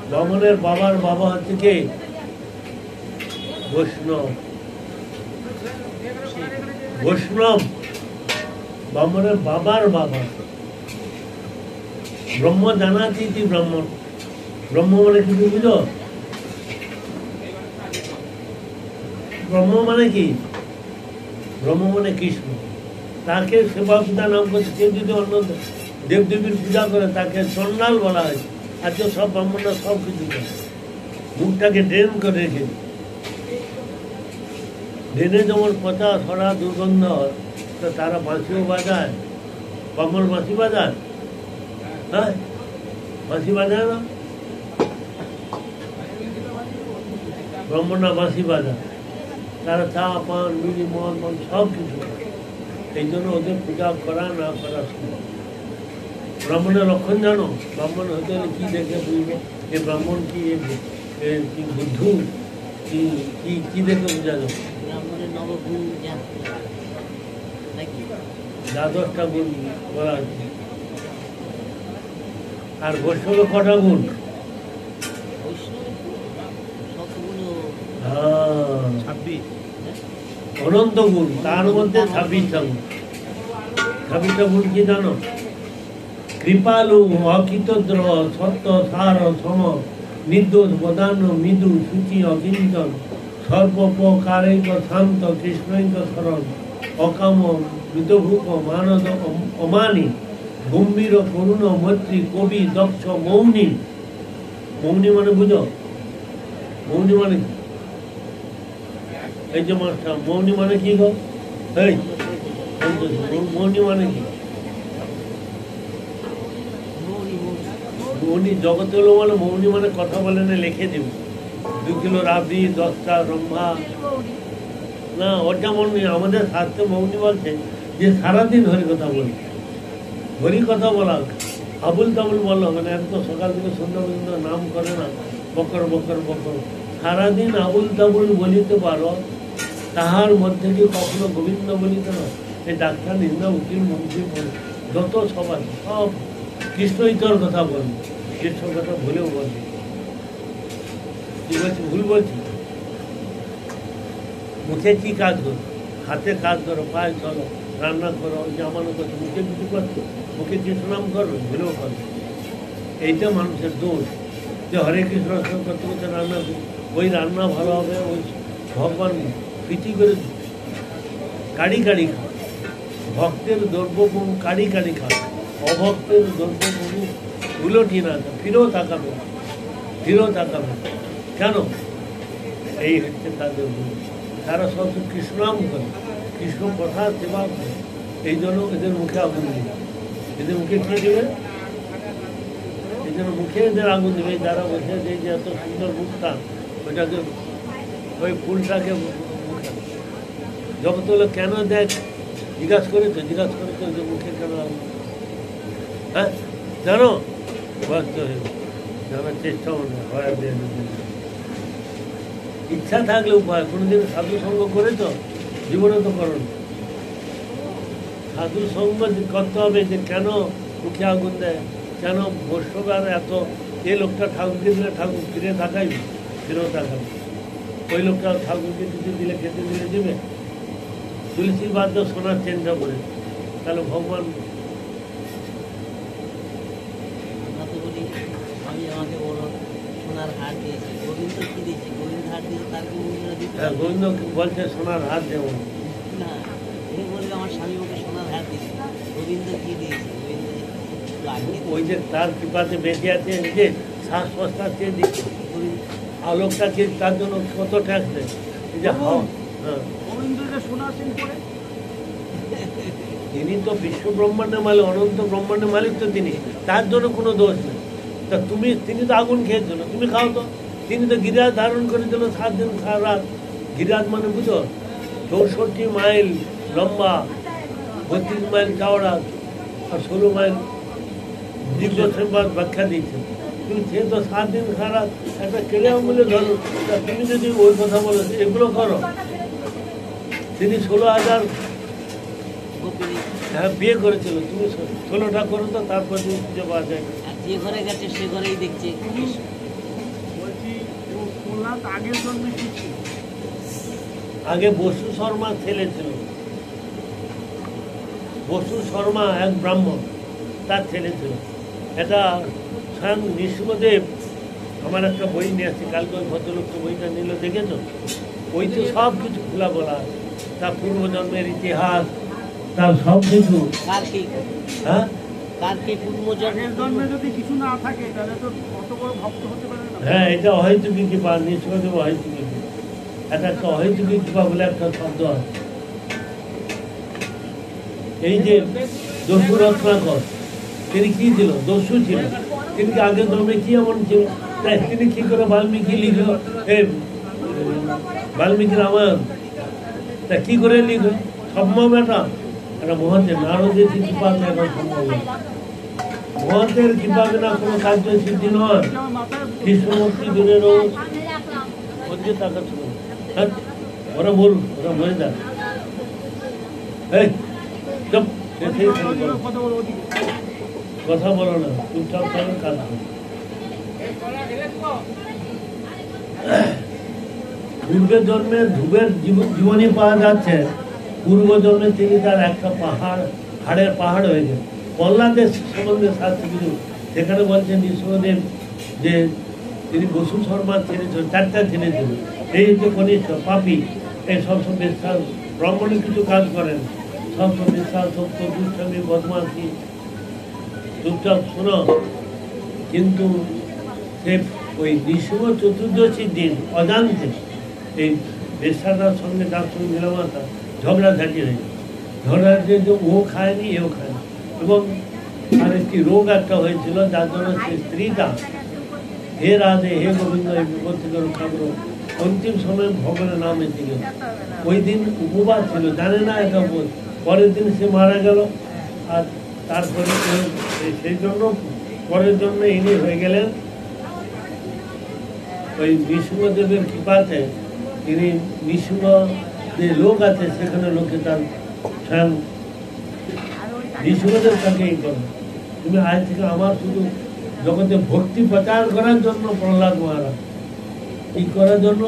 ব্রাহ্মণের বাবার বাবা হচ্ছে কে? বৈষ্ণব। বৈষ্ণব ব্রাহ্মণের বাবার বাবা। ব্রহ্ম জানাতি ব্রাহ্মণ। ব্রহ্ম মানে কি বুঝো? ব্রহ্ম মানে কি? ব্রহ্ম মানে কৃষ্ণ। তাকে সেবা পূজা নাম করছে। কেউ যদি অন্য দেবদেবীর পূজা করে তাকে চন্ডাল বলা হয়। আজকে সব ব্রাহ্মণরা সব কিছু করে, মুখটাকে ড্রেন করে রেখে। ড্রেনে যেমন পচা সরা দুর্গন্ধ হয়, তো তারা বাঁশিও বাজায়। ব্রাহ্মণ বাঁশি বাজায়? হ্যাঁ, বাঁশি বাজায় না? ব্রাহ্মণরা বাঁশি বাজায়। তারা চা, পান, বিড়ি, মদ সব কিছু। এই জন্য ওদের পূজা করা না করা সম্ভব। ব্রাহ্মণের লক্ষণ জানো? ব্রাহ্মণ হতে হলে কি দেখে বুঝবো? এ ব্রাহ্মণ কি কি বুদ্ধু? কি কি কি দেখে বোঝা গেল? ব্রাহ্মণের নবগুণ নাকি? দ্বাদশটা গুণ বলা হচ্ছে। আর বৈষ্ণব কটা গুণ? বৈষ্ণব শতগুণ হ্যাঁ, 26 অনন্ত গুণ, তার মধ্যে 26টা গুণ। 26টা গুণ কি জানো? কৃপালু, অকৃতদ্র, সত্য, সার, সম, নির্দোষ, বদান, মৃদু, সূচি, অকিঞ্চন, সর্বপ্রকারৈক, শান্ত, কৃষ্ণৈক শরণ, অকাম, মৃতভূপ, মানদ, অমানি, গম্ভীর, করুণ, মৈত্রী, কবি, দক্ষ, মৌনী। মৌনী মানে বুঝো? মৌনী মানে কি? এই যে মাস্টার, মৌনী মানে কি গো? এই মৌনী মানে কি? মৌনী জগতে হলো মানে মৌনী মানে কথা বলে না, লিখে দেবে 2 কিলো রাবড়ি, 10টা রম্ভা। না, ওটা মৌনী। আমাদের শাস্ত্রে মৌনী বলছে যে সারাদিন হরি কথা বলছে। হরি কথা বলা, আবুল তাবুল বললো মানে একদম সকাল থেকে সন্ধ্যা পর্যন্ত নাম করে না, বকর বকর বকর। সারাদিন আবুল তাবুল বলিতে পারো, তাহার মধ্যে কি কখনো গোবিন্দ বলিতে না? এই ডাক্তার, নিন্দা, উকিল, মন্ত্রী, যত সবাই সব কৃষ্ণ ইতর কথা বলবে, কৃষ্ণ কথা ভুলেও বলবে। কি বলছি? ভুল বলছি? মুখে কি কাজ করো? হাতে কাজ করো, পায়ে চলো, রান্না করো, জামানো করো, মুখে কিছু করছো, মুখে কৃষ্ণ নাম করো, ভুলেও করো। এইটা মানুষের দোষ, যে হরে কৃষ্ণ করতে করতে রান্না করি, ওই রান্না ভালো হবে, ওই ভগবান প্রীতি করে কাড়ি কাড়ি খাও। ভক্তের দ্রব্যগুণ কাড়ি কাড়ি খাও, অভক্তের দ্রব্যগুণ উলটি না, ফিরেও তাকাবে, ফিরেও তাকাবে। কেন? এই হচ্ছে তাদের গুণ। তারা সব কৃষ্ণ নাম করে, কৃষ্ণ কথা সেবা করে। এই জন্য এদের মুখে আগুন দেবে। এদের মুখে কি দেবে? এই জন্য মুখে এদের আগুন দেবে। যারা বসে যে এত সুন্দর মুখটা, ওইটাকে, ওই ফুলটাকে মুখে জগৎ হলো কেন দেখ, জিজ্ঞাসা করেছো যে মুখে কেন আগুন? হ্যাঁ, জানো? ব্যস্ত হয়ে জানার চেষ্টা হয়। ইচ্ছা থাকলে উপায়। কোনোদিন সাধু সঙ্গ করেছ? জীবনে তো করো। সাধু সঙ্গ করতে হবে যে কেন মুখে আগুন দেয়, কেন বৈষ্ণব আর এত, এই লোকটা ঠাকুরকে দিলে ঠাকুর ফিরে তাকাইবে, ফিরেও তাকাবে। ওই লোকটা ঠাকুরকে কিছু দিলে, খেতে দিলে দেবে। তুলসী বাদ্য সোনার চেনটা করে, তাহলে ভগবান। আমি আমাকে বলো সোনার হার দিয়েছে, গোবিন্দ কি দিয়েছে? গোবিন্দ হার দিয়েছে, তার কি মূল্য দিতে হ্যাঁ, হবে? গোবিন্দ বলছে সোনার হাত দেবো না, এ বললে আমার স্বামী ওকে সোনার হার দিয়েছে, গোবিন্দ কি দিয়েছে? গোবিন্দ একটু আগে ওই যে তার কৃপাতে বেঁচে আছে, যে শ্বাস প্রশ্বাস চেয়ে দিচ্ছে, আলোকটাকে তার জন্য কত ট্যাক্স দেয়। এই যে হ্যাঁ, তিনি তো বিশ্ব ব্রহ্মাণ্ডের মালিক, অনন্ত ব্রহ্মাণ্ডের মালিক তো তিনি, তার জন্য কোনো দোষ নেই। তা তিনি তো আগুন খেয়েছিল, তুমি খাও তো। তিনি তো গিরিরাজ ধারণ করেছিল 7 দিন 7 রাত। গিরিরাজ মানে বুঝো, 64 মাইল লম্বা, 32 মাইল চওড়া আর 16 মাইল দীর্ঘ সম্বাদ ব্যাখ্যা দিয়েছে। তুমি সে তো 7 দিন 7 রাত একটা কেড়ে আঙুলে ধরো। তা তুমি যদি ওই কথা বলো এগুলো করো, তিনি 16,000 হ্যাঁ বিয়ে করেছিল, তুমি 16টা করো তো, তারপর তুমি খুঁজে পাওয়া যায়। আর যে ঘরে গেছে সে ঘরেই দেখছে। আগে বসু শর্মা ছেলে ছিল, বসু শর্মা এক ব্রাহ্মণ, তার ছেলে ছিল। এটা স্বয়ং নৃসিংহদেব, আমার একটা বই নিয়ে আসছে কালকে, ওই ভদ্রলোককে বইটা নিল, দেখেছ? ওইতে সব কিছু খোলা বলা আছে, তার পূর্বজন্মের ইতিহাস, তার সব কিছু। হ্যাঁ, তার কি পূর্বজন্মের জন্মে যদি কিছু না থাকে তাহলে তো কত বড় ভক্ত হতে পারে না। হ্যাঁ, এটা অহেতুকী কৃপা, নৃসিংহদেব অহেতুকী কৃপা। এটা একটা অহেতুকী কৃপা বলে একটা শব্দ আছে। এই যে দস্যু রত্নাকর, তিনি কি ছিল? দস্যু ছিল। তিনি আগে জন্মে কি এমন ছিল? তাই তিনি কি করে বাল্মীকি লিখল, বাল্মীকি রামায়ণ? তা কি করে লিখল? সম্ভব এটা? এটা মহাতের নারদের কৃপা এখন সম্ভব। মহাতের কৃপা বিনা কোনো কার্য সিদ্ধি নয়। কৃষ্ণমূর্তি দূরের দিকে তাকাচ্ছ না? হ্যাঁ, ওরা বলুন, ওরা মরে যান। এই চুপ, এতেই খালি বলো। কথা বলো ওদিকে। কথা বলো না, চুপচাপ থাকো, কাজ করো। পূর্বের জন্মে ধ্রুবের জীবনী পাওয়া যাচ্ছে, পূর্ব জন্মে তিনি তার একটা পাহাড়, হাড়ের পাহাড় হয়ে গেছে। প্রহ্লাদের সম্বন্ধে শাস্ত্রে কিছু সেখানে বলছেন নৃসিংহদেব যে তিনি বসু শর্মা ছেড়েছিল, 4টা ছেড়েছিল। এই হচ্ছে কনিষ্ঠ পাপী, এই সবসব বিশ্বাস, ব্রাহ্মণে কিছু কাজ করেন, সবসব বিশ্বাস, সত্য, দুষ্টামি, বদমাশি, চুপচাপ শোনো। কিন্তু সে ওই নৃসিংহ চতুর্দশীর দিন অজান্তে এই বেশ্যাটার সঙ্গে তার সঙ্গে মিলামাতা ঝগড়াঝাটি হয়েছে। ঝগড়াঝাটি যে ও খায়নি, এও খায়নি, এবং আর একটি রোগ একটা হয়েছিল, যার জন্য সেই স্ত্রীটা হে রাধে, হে গোবিন্দ, এই বিপদ থেকে রক্ষা করো, অন্তিম সময় ভগবানের নাম এসে গেল। ওই দিন উপবাস ছিল, জানে না এটা উপবাস। পরের দিন সে মারা গেল। আর তারপরে সেই জন্য পরের জন্য ইনি হয়ে গেলেন ওই নৃসিংহদেবের কৃপাতে। তিনি নৃসিংহ যে লোক আছে সেখানে লোকে তার স্বয়ং নৃসিংহদেব তাকে এই করে, তুমি আজ থেকে আমার শুধু জগতে ভক্তি প্রচার করার জন্য প্রহ্লাদ মহারাজ, কি করার জন্য?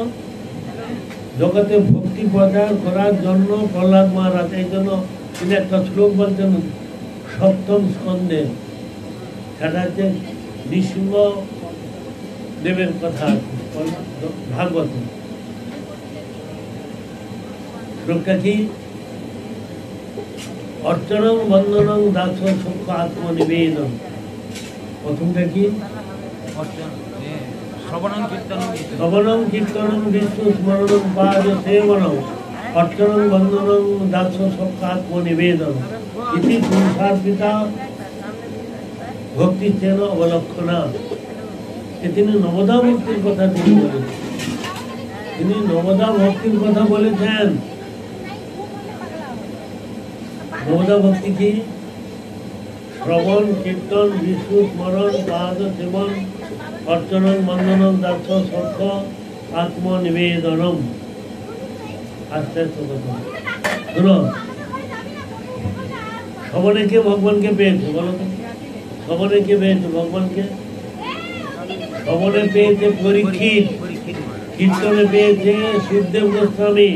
জগতে ভক্তি প্রচার করার জন্য প্রহ্লাদ মহারাজ। এই জন্য তিনি একটা শ্লোক বলছেন সপ্তম স্কন্ধে, সেটা হচ্ছে নৃসিংহ দেবের কথা ভাগবত। শ্লোকটা কি? অর্চনং বন্দনং দাস সক্ষ আত্মনিবেদন। প্রথমটা কি? শ্রবণং কীর্তনং বিষ্ণু স্মরণং পাদ সেবনং অর্চনং বন্দনং দাস সক্ষ আত্মনিবেদন ইতি পুরুষার্পিতা ভক্তি চেন অবলক্ষণা। তিনি নবদা ভক্তির কথা তিনি বলেছেন। তিনি নবদা ভক্তির কথা বলেছেন। নবদা ভক্তি কি? শ্রবণ, কীর্তন, বিষ্ণু স্মরণ, পাদ সেবন, অর্চনং বন্দনং দাস সক্ষ আত্মনিবেদনম। আস্তে আস্তে কথা শুনো। শ্রবণে কে ভগবানকে পেয়েছে বলো তো? শ্রবণে কে পেয়েছে ভগবানকে? শ্রবণে পেয়েছে পরীক্ষিত, কীর্তনে পেয়েছে সুখদেব গোস্বামী।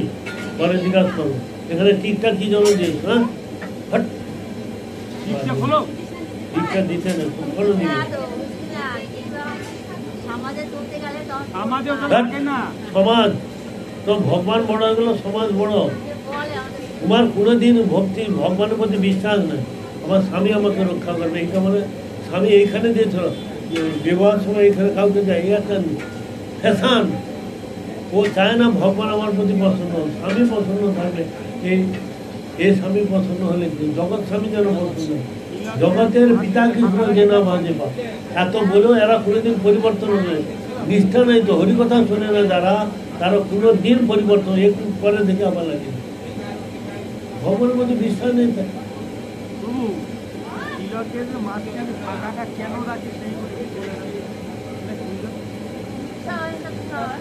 পরে জিজ্ঞাসা করো এখানে ঠিকঠাক কি জন্য দিয়েছ? হ্যাঁ, ঠিকঠাক দিতে না, কোনো দিবে সমাজ তো ভগবান বড় হয়ে গেল, সমাজ বড়। তোমার কোনোদিন ভক্তি ভগবানের প্রতি বিশ্বাস নেই, আমার স্বামী আমাকে রক্ষা করবে, এইটা মানে স্বামী এইখানে দিয়েছিল বিবাহের সময় এইখানে কাউকে যায়, এই একটা ফ্যাশন। ও চায় না ভগবান আমার প্রতি পছন্দ, স্বামী পছন্দ থাকবে। এই স্বামী পছন্দ হলে জগৎ স্বামী যেন পছন্দ, জগতের পিতা কৃষ্ণ যে না বাজে পা, এত বলেও এরা কোনোদিন পরিবর্তন হবে নিষ্ঠা নেই তো। হরিকথা শোনে না যারা, তারা কোনো দিন পরিবর্তন, একটু পরে দেখে আবার লাগে ভগবানের মধ্যে বিশ্বাস নেই।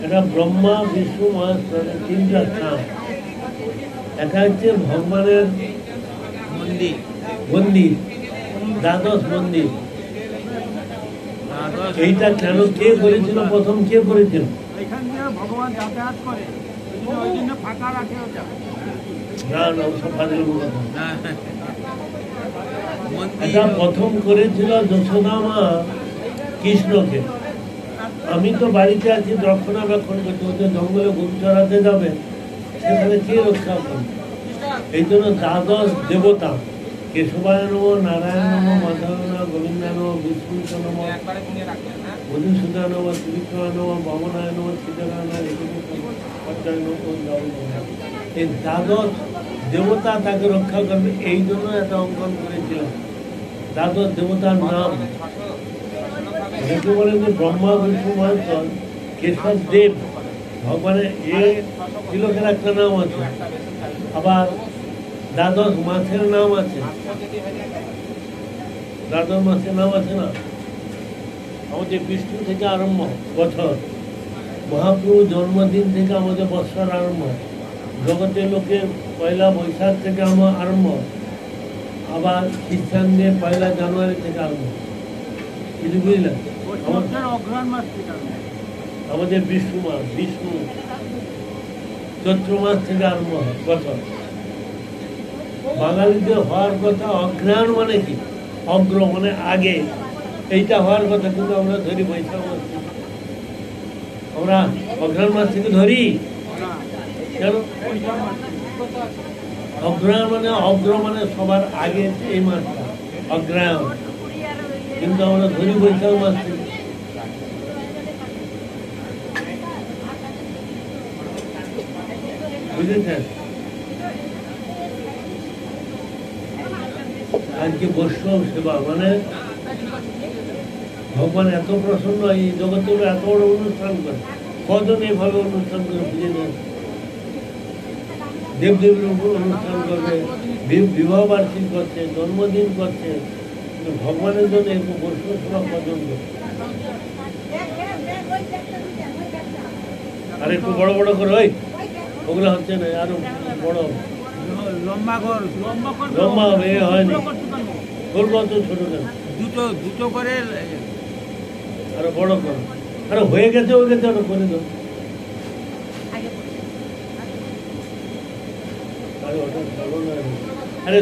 এটা ব্রহ্মা বিষ্ণু মহেশ্বরের 3টা স্থান। এটা হচ্ছে ভগবানের মন্দির, মন্দির, দ্বাদশ মন্দির। এইটা কেন কে করেছিল? প্রথম কে করেছিল? ভগবান যাতায়াত করে, ওই জন্য ফাঁকা রাখে ওটা। না না, ওসব ফাজিল কথা। এটা প্রথম করেছিল যশোদা মা কৃষ্ণকে। আমি তো বাড়িতে আছি, রক্ষণাবেক্ষণ করছি, ওদের জঙ্গলে গরু চড়াতে যাবে, সেখানে কে রক্ষা করবে? এই জন্য দ্বাদশ দেবতা, কেশবায় নম, নারায়ণ নম, মাধব নম, গোবিন্দ নম, বিষ্ণু নম, মধুসূদন নম, শ্রীকৃষ্ণ নম, বামনায় নম, সীতারায় নম, এই দ্বাদশ দেবতা তাকে রক্ষা করবে। এই জন্য একটা অঙ্কন করেছিলাম দ্বাদশ দেবতার নাম। দেখে বলেন যে ব্রহ্মা বিষ্ণু মহেশ্বর কেশব দেব ভগবানের এ তিলকের একটা নাম আছে, আবার দ্বাদশ মাসের নাম আছে। দ্বাদশ মাসের নাম আছে না, আমাদের বিষ্ণু থেকে আরম্ভ বছর, মহাপ্রভু জন্মদিন থেকে আমাদের বৎসর আরম্ভ হয়। জগতের লোকের পয়লা বৈশাখ থেকে আমার আরম্ভ হয়। আবার খ্রিস্টানদের 1 জানুয়ারি থেকে আরম্ভ হয়। কিছু বুঝলেন? বছরের অগ্রহায়ণ মাস থেকে আরম্ভ। আমাদের বিষ্ণু মাস, বিষ্ণু চৈত্র মাস থেকে আরম্ভ হয় বছর। বাঙালিদের হওয়ার কথা অগ্রহায়ণ মানে কি? অগ্র মানে আগে, এইটা হওয়ার কথা, কিন্তু আমরা ধরি বৈশাখ মাস থেকে। আমরা অগ্রহায়ণ মাস থেকে ধরি কেন? বৈশাখ মাস থেকে। অগ্রহায়ণ মানে অগ্র মানে সবার আগে এই মাসটা অগ্রহায়ণ, কিন্তু আমরা ধরি বৈশাখ মাস থেকে। বুঝেছেন? আজকে বৈষ্ণব সেবা মানে ভগবান এত প্রসন্ন, এই জগতে এত বড় অনুষ্ঠান করে, কজন এইভাবে অনুষ্ঠান করে বুঝে নেন? দেবদেবীর উপর অনুষ্ঠান করবে, বিবাহ বার্ষিক করছে, জন্মদিন করছে, কিন্তু ভগবানের জন্য একটু বৈষ্ণব সেবা কজন করে? আর একটু বড় বড় করে ওই ওগুলো হচ্ছে না, আরো বড় লম্বা ঘর লম্বা হবে, এ হয়নি। করবো তো ছোট কেন, দুটো করে আরো বড় করো। আরে হয়ে গেছে, হয়ে গেছে, আরো করে দাও। আরে ওটা ভালো না। আরে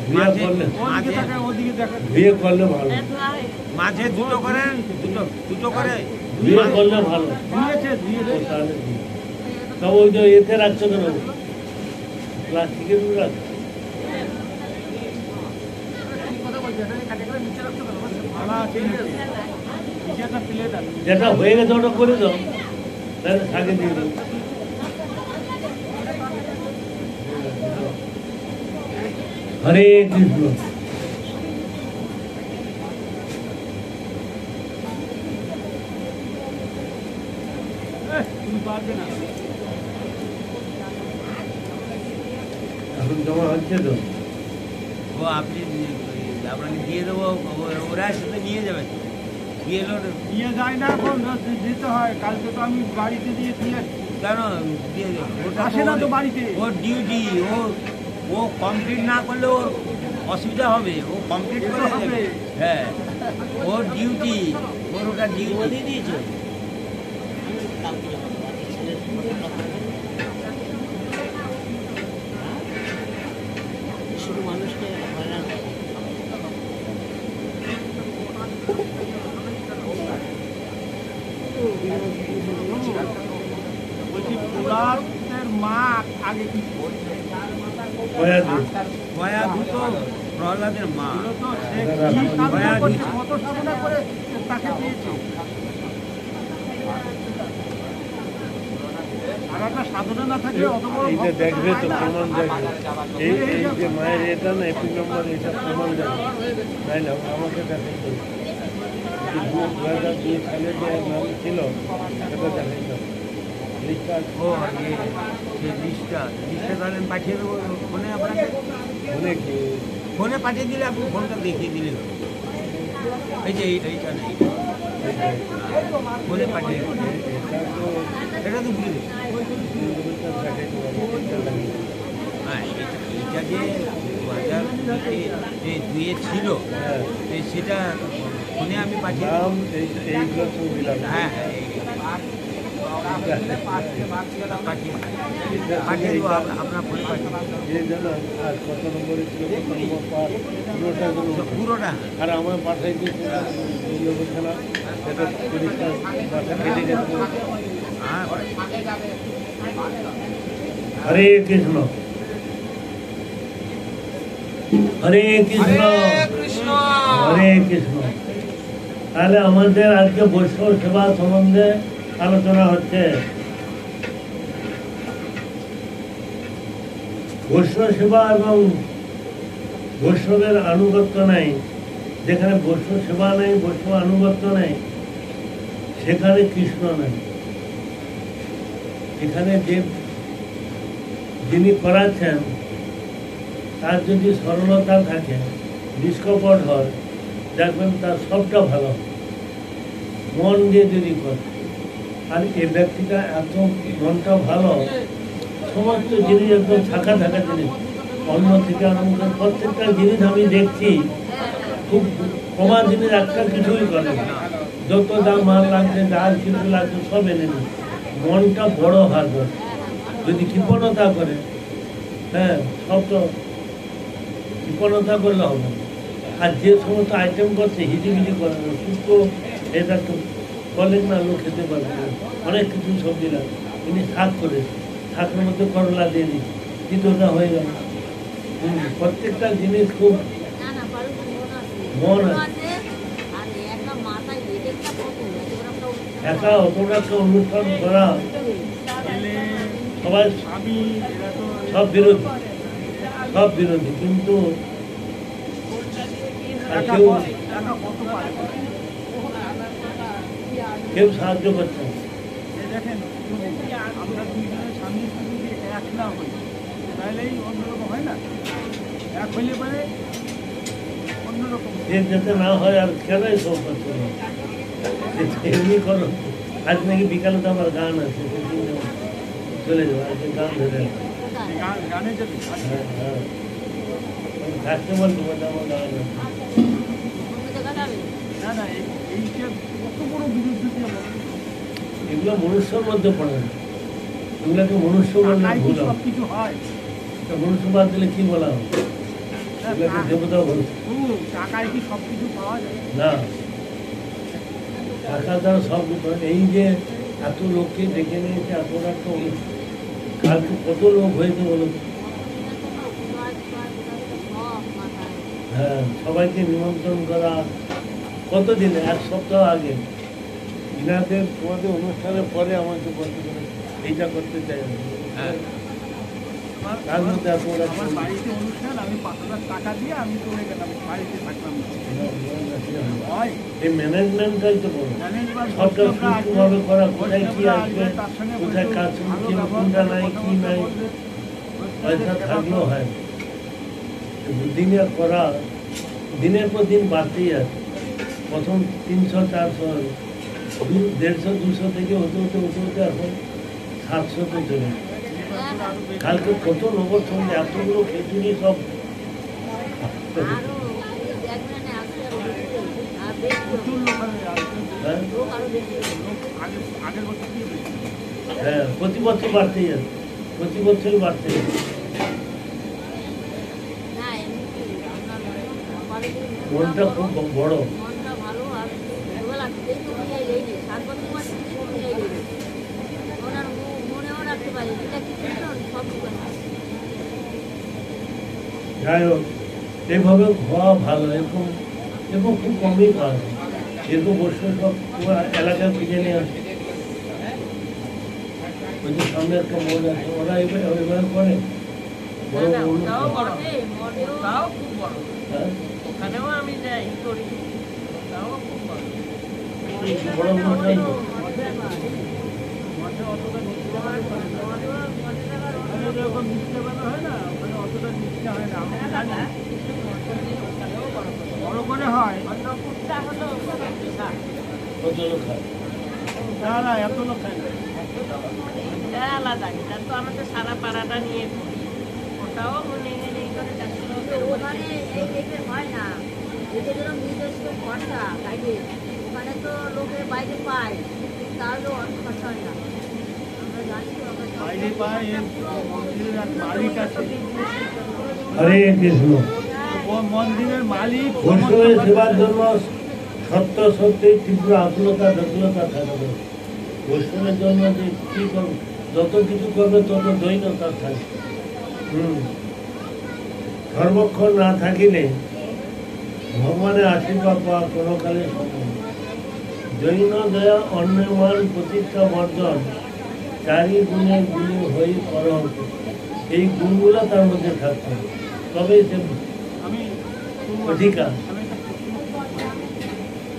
বিয়ে করলে বিয়ে করলে ভালো, মাঝে দুটো করেন, দুটো করে বিয়ে করলে ভালো। ধুয়েছে ও তাহলে ঠিক। তা ওই যে এতে রাখছো কেন, প্লাস্টিকের রাখছো? যেটা হয়ে গেছে ওটা করে দাও, তাহলে শাকে দিয়ে দাও। হরে কৃষ্ণ। তুমি পারবে না। এখন জমা হচ্ছে তো, ও আপনি আপনাকে দিয়ে দেবো, ওরা সাথে নিয়ে যাবে, দিয়ে এলো নিয়ে যায় না, এখন দিতে হয়। কালকে তো আমি বাড়িতে দিয়ে আসছি। কেন দিয়ে আসে না তো বাড়িতে। ওর ডিউটি, ও কমপ্লিট না করলে ওর অসুবিধা হবে, ও কমপ্লিট করে হবে। হ্যাঁ, ওর ডিউটি, ওর ওটা ডিউটি দিয়ে দিয়েছো কাউকে যখন বাড়ির ছেলের শুধু মানুষকে হয়রান করে। বলছি প্রহ্লাদের মা আগে কি বলছে? গয়া দুটো প্রহ্লাদের মা, এগুলো তো সে কি সাধনা করছে, কত সাধনা করে তাকে পেয়েছে। আর একটা সাধনা না থাকলে অত বড় এইটা ভক্ত দেখবে তো, হয় না। প্রমাণ দেখবে। এই যে মায়ের এটা না এপি নম্বর, এটা প্রমাণ দেখবে। তাই না, আমাকে দেখাইতে হবে। 2002 সালে যে নাম ছিল সেটা দেখাইতে হবে। লিস্টটা ও সেই লিস্টটা তাহলে আমি পাঠিয়ে দেবো ফোনে আপনাকে, অনেক ফোনে পাঠিয়ে দিলে আপনি ফোনটা দেখিয়ে দিলে হবে। এই যে এইটা নেই, ফোনে পাঠিয়ে দেবো। এটা তো এটা তো ভুলে গেছি। দেখাইতে হবে। হ্যাঁ, এটা যে 2002 ছিল, হ্যাঁ, সেটা ফোনে আমি পাঠিয়ে দেবো। নাম এইগুলো তো দিলাম। হ্যাঁ হ্যাঁ, পাঠিয়ে দেবো, আপনার ফোনে পাঠিয়ে দেবো। এই জন্য আর কত নম্বরে ছিল, কত নম্বর পাস, পুরোটা যেন পুরোটা আর আমার পাঠাই দিয়েছে খেলা, সেটা পরিষ্কার বাসা কেটে গেছে। হ্যাঁ, হরে কৃষ্ণ, হরে কৃষ্ণ, হরে কৃষ্ণ। তাহলে আমাদের আজকে বৈষ্ণব সেবা সম্বন্ধে আলোচনা হচ্ছে। বৈষ্ণব সেবা এবং বৈষ্ণবের আনুগত্য নাই, যেখানে বৈষ্ণব সেবা নেই, বৈষ্ণব আনুগত্য নেই, সেখানে কৃষ্ণ নেই। এখানে যে যিনি করাচ্ছেন তার যদি সরলতা থাকে, নিষ্কপট হয়, দেখবেন তার সবটা ভালো, মন দিয়ে যদি করে। আর এই ব্যক্তিটা এত মনটা ভালো, সমস্ত জিনিস একদম থাকা জিনিস, অন্য থেকে আরম্ভ করে প্রত্যেকটা জিনিস আমি দেখছি খুব কমা জিনিস একটা কিছুই করে না। যত দাম মাল লাগছে, যা কিছু লাগছে সব এনে নিই। মনটা বড় হাত, যদি কৃপণতা করে, হ্যাঁ সব তো কৃপণতা করলে হবে না। আর যে সমস্ত আইটেম করছে হিজিবিজি করে না, শুক্তো এটা তো বলেন না, লোক খেতে পারবে না। অনেক কিছু সবজি লাগে, তিনি শাক করে শাকের মধ্যে করলা দিয়ে দিই, চিতোটা হয়ে গেল। প্রত্যেকটা জিনিস খুব মন আছে। একা অতটা একটা অনুষ্ঠান করা, সবাই সব বিরোধী, কিন্তু কেউ সাহায্য করছে না। দেখেন আমরা দুইজনের স্বামী স্ত্রী যদি এক না হই তাহলেই অন্যরকম হয় না, এক হইলে পরে অন্যরকম। যাতে না হয় আর কেনই সব করছে না, এমনি করো। আজ নাকি বিকালে তো আমার গান আছে, চলে যাবো, আজকে গান ধরে গানে যাবে। হ্যাঁ হ্যাঁ, থাকতে বলবো, আমার গান আছে। না না, এই যে কত বড় বিরুদ্ধে দিয়ে এগুলো মনুষ্যর মধ্যে পড়ে না, এগুলোকে মনুষ্য বললে ভুল হবে। সব কিছু হয়, মনুষ্য বাদ দিলে কি বলা হবে? এগুলোকে দেবতা বলছে টাকায় কি সব কিছু পাওয়া যায় না, টাকা দ্বারা সব কিছু। এই যে এত লোককে ডেকে নিয়েছে, এত একটা কালকে কত লোক হয়েছে বলো? হ্যাঁ, সবাইকে নিমন্ত্রণ করা কতদিনে, এক সপ্তাহ আগে। ইনাদের তোমাদের অনুষ্ঠানের পরে আমাকে বলতে পারে এইটা করতে চাই আমি। তার মধ্যে এত আমার বাড়িতে অনুষ্ঠান, আমি 5,000 টাকা দিয়ে আমি চলে গেলাম, বাড়িতে থাকলাম না। এই ম্যানেজমেন্টটাই তো বলো, সবটা সুষ্ঠুভাবে করা, কোথায় কি আসবে, কোথায় কাজ কোনটা নাই কি নাই, পয়সা থাকলেও হয়। দিনে করা দিনের পর দিন বাড়তেই আছে। প্রথম 300, 400, 150, 200 থেকে হতে এখন 700-তে চলে। কালকে কত লোকের সঙ্গে এতগুলো খিচুড়ি সব হ্যাঁ, প্রতি বছর বাড়তেই আছে, প্রতি বছরই বাড়তে আছে। মনটা খুব বড়। যাই হোক, এইভাবে খাওয়া ভালো, এরকম খুব কমই পাওয়া যায়। এরকম বসে সব তোমার এলাকায় খুঁজে নিয়ে আসে। ওই যে সামনে একটা মন আছে, ওরা এবার করে বড় বড় অনুষ্ঠান। হ্যাঁ, ওখানেও আমি যাই করি, তাও খুব বড়। বড় অনুষ্ঠান তো। যখন মিথ্যে বেলা হয় না, ওখানে অতটা মিথ্যে হয় না, আমি জানি বড় করে হয়। কত লোক খায়? না না, এত লোক খায় না। এটা আলাদা, এটা তো আমাদের সারা পাড়াটা নিয়ে করি, ওটাও নেই করে ওখানে এই টাইপের হয় না, এটা যেরকম নিজস্ব খরচা বাইরে, ওখানে তো লোকে বাইরে পায়, তাহলেও অনেক খরচা হয় না। আমরা জানি তো, বাইরে পায়, মন্দিরের এক মালিক আছে, হরে কৃষ্ণ। ও মন্দিরের মালিক। বৈষ্ণবের সেবার জন্য সত্যই তীব্র আকুলতা ব্যাকুলতা থাকবে। বৈষ্ণবের জন্য যে কি করবে, যত কিছু করবে তত দৈন্যতা থাকবে। ধর্মক্ষণ না থাকিলে ভগবানের আশীর্বাদ পাওয়া কোনো কালে সম্ভব। জৈন দয়া অন্যমান প্রতিষ্ঠা বর্জন, চারি গুণে গুণী হই করণ, এই গুণগুলো তার মধ্যে থাকতে হবে, তবেই সে অধিকার।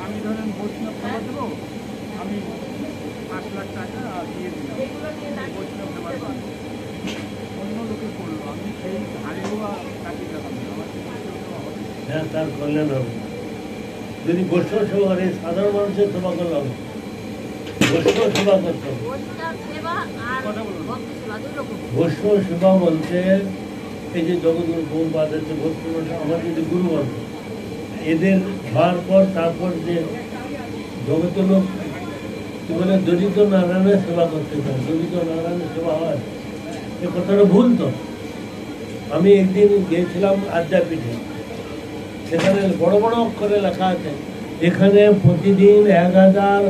আমি ধরেন বৈষ্ণব সেবা দেবো, আমি 5 লাখ টাকা দিয়ে দিলাম বৈষ্ণব সেবা, অন্য লোকে করলো, আমি সেই ধারেও কাটি দিলাম না, আমার হ্যাঁ, তার কল্যাণ হবে। যদি বৈষ্ণব সেবা করে, সাধারণ মানুষের সেবা করলে হবে। বৈষ্ণব সেবা করতে হবে। বৈষ্ণব সেবা আর কথা বলুন। ভক্তি সেবা দুই রকম। বৈষ্ণব সেবা বলতে এই যে জগৎগুরু প্রভুপাদ আছে, ভক্তি আমার যদি গুরু বলতে এদের হওয়ার পর তারপর যে জগতের লোক কি বলে দরিদ্র নারায়ণের সেবা করতে চায়, দরিদ্র নারায়ণের সেবা হয়, এ কথাটা ভুল তো। আমি একদিন গিয়েছিলাম আদ্যাপীঠে, সেখানে বড় বড় অক্ষরে লেখা আছে এখানে প্রতিদিন 1000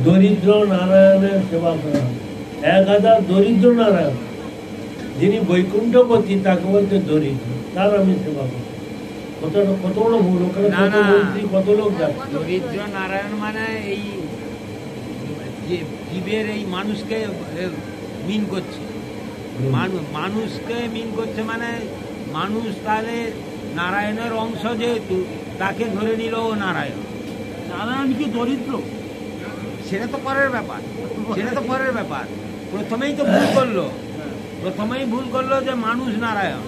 দরিদ্র নারায়ণের সেবা করা হয়। 1000 দরিদ্র নারায়ণ, যিনি বৈকুণ্ঠপতি তাকে বলতে দরিদ্র, তার আমি সেবা করি। কত বড় ভুল, ওখানে না, কত না। মন্ত্রী কত লোক যাচ্ছে। দরিদ্র নারায়ণ মানে এই যে জীবের এই মানুষকে মিন করছে, মানুষকে মিন করছে, মানে মানুষ তাহলে নারায়ণের অংশ, যেহেতু তাকে ধরে নিল ও নারায়ণ। নারায়ণ কি দরিদ্র? সেটা তো পরের ব্যাপার, সেটা তো পরের ব্যাপার। প্রথমেই তো ভুল করলো, প্রথমেই ভুল করলো যে মানুষ নারায়ণ,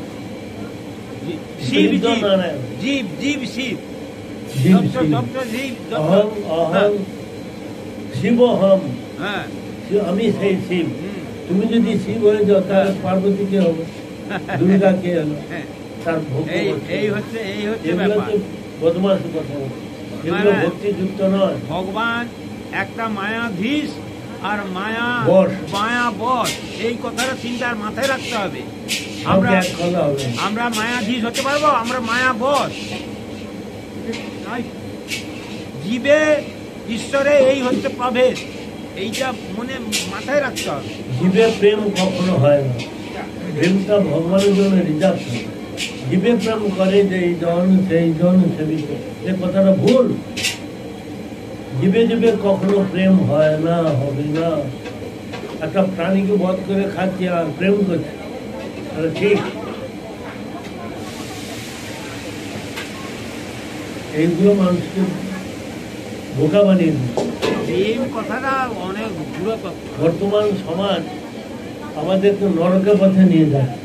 শিব দরিদ্র জীব, নারায়ণ। জীব জীব শিব, জীব, যত শিব। যত জীব যত- অহং অহং শিবহম, হ্যাঁ, আমি সেই শিব। হুম, তুমি যদি শিব হয়ে যাও তাহলে পার্বতী কে হবে, দুর্গা কে হলো, হ্যাঁ। তার ভক্ত এই করতে এই হবে। হচ্ছে এগুলো ব্যাপার। তো বদমাশ কথা, এগুলো মানে- ভক্তিযুক্ত নয়। ভগবান একটা মায়াধীশ আর বশ। মায়া বশ, এই কথাটা চিন্তার মাথায় রাখতে হবে। সব আমরা এক কথা হবে। আমরা মায়াধীশ হতে পারবো? আমরা মায়া বশ। তাই জীবে ঈশ্বরে এই হচ্ছে প্রভেদ, এইটা মনে মাথায় রাখতে হবে। জীবে প্রেম কখনো হয় না, প্রেমটা ভগবানের জন্য রিজার্ভ থাকে। জীবে প্রেম করে যে এই জন সেই জন সেবিত, এ কথাটা ভুল। জীবে জীবে কখনো প্রেম হয় না, হবে না। একটা প্রাণীকে বধ করে খাচ্ছে আর প্রেম করছে, তাহলে ঠিক। এইগুলো মানুষকে বোকা বানিয়ে দিচ্ছে। এই কথাটা অনেক দূর কথা। বর্তমান সমাজ আমাদেরকে নরকের পথে নিয়ে যাচ্ছে,